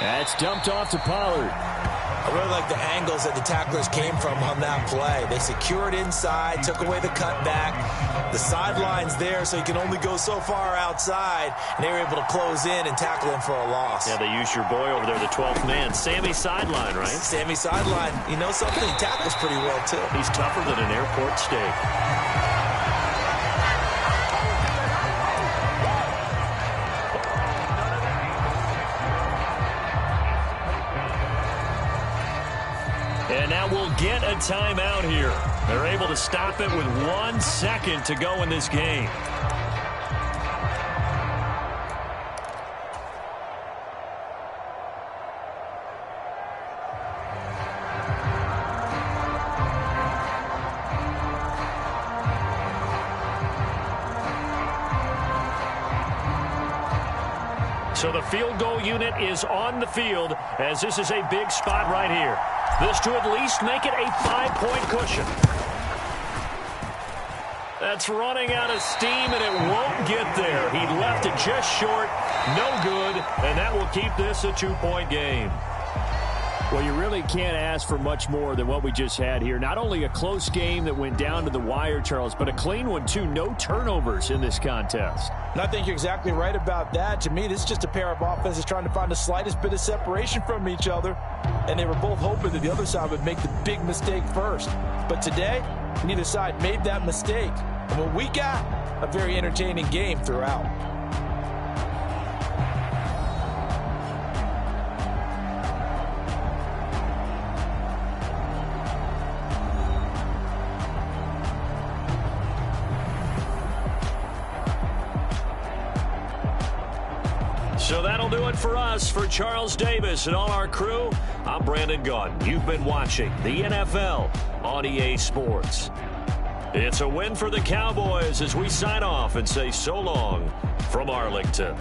That's dumped off to Pollard. I really like the angles that the tacklers came from on that play. They secured inside, took away the cutback. The sideline's there, so you can only go so far outside, and they were able to close in and tackle him for a loss. Yeah, they used your boy over there, the 12th man. Sammy Sideline, right? Sammy Sideline. You know something? He tackles pretty well, too. He's tougher than an airport steak. And now we'll get a timeout here. They're able to stop it with 1 second to go in this game. So the field goal unit is on the field as this is a big spot right here. This to at least make it a 5-point cushion. That's running out of steam, and it won't get there. He left it just short, no good, and that will keep this a 2-point game. Well, you really can't ask for much more than what we just had here. Not only a close game that went down to the wire, Charles, but a clean one, too. No turnovers in this contest. And I think you're exactly right about that. To me, this is just a pair of offenses trying to find the slightest bit of separation from each other. And they were both hoping that the other side would make the big mistake first. But today, neither side made that mistake. And what we got, a very entertaining game throughout. So that'll do it for us. For Charles Davis and all our crew, I'm Brandon Gaudin. You've been watching the NFL on EA Sports. It's a win for the Cowboys as we sign off and say so long from Arlington.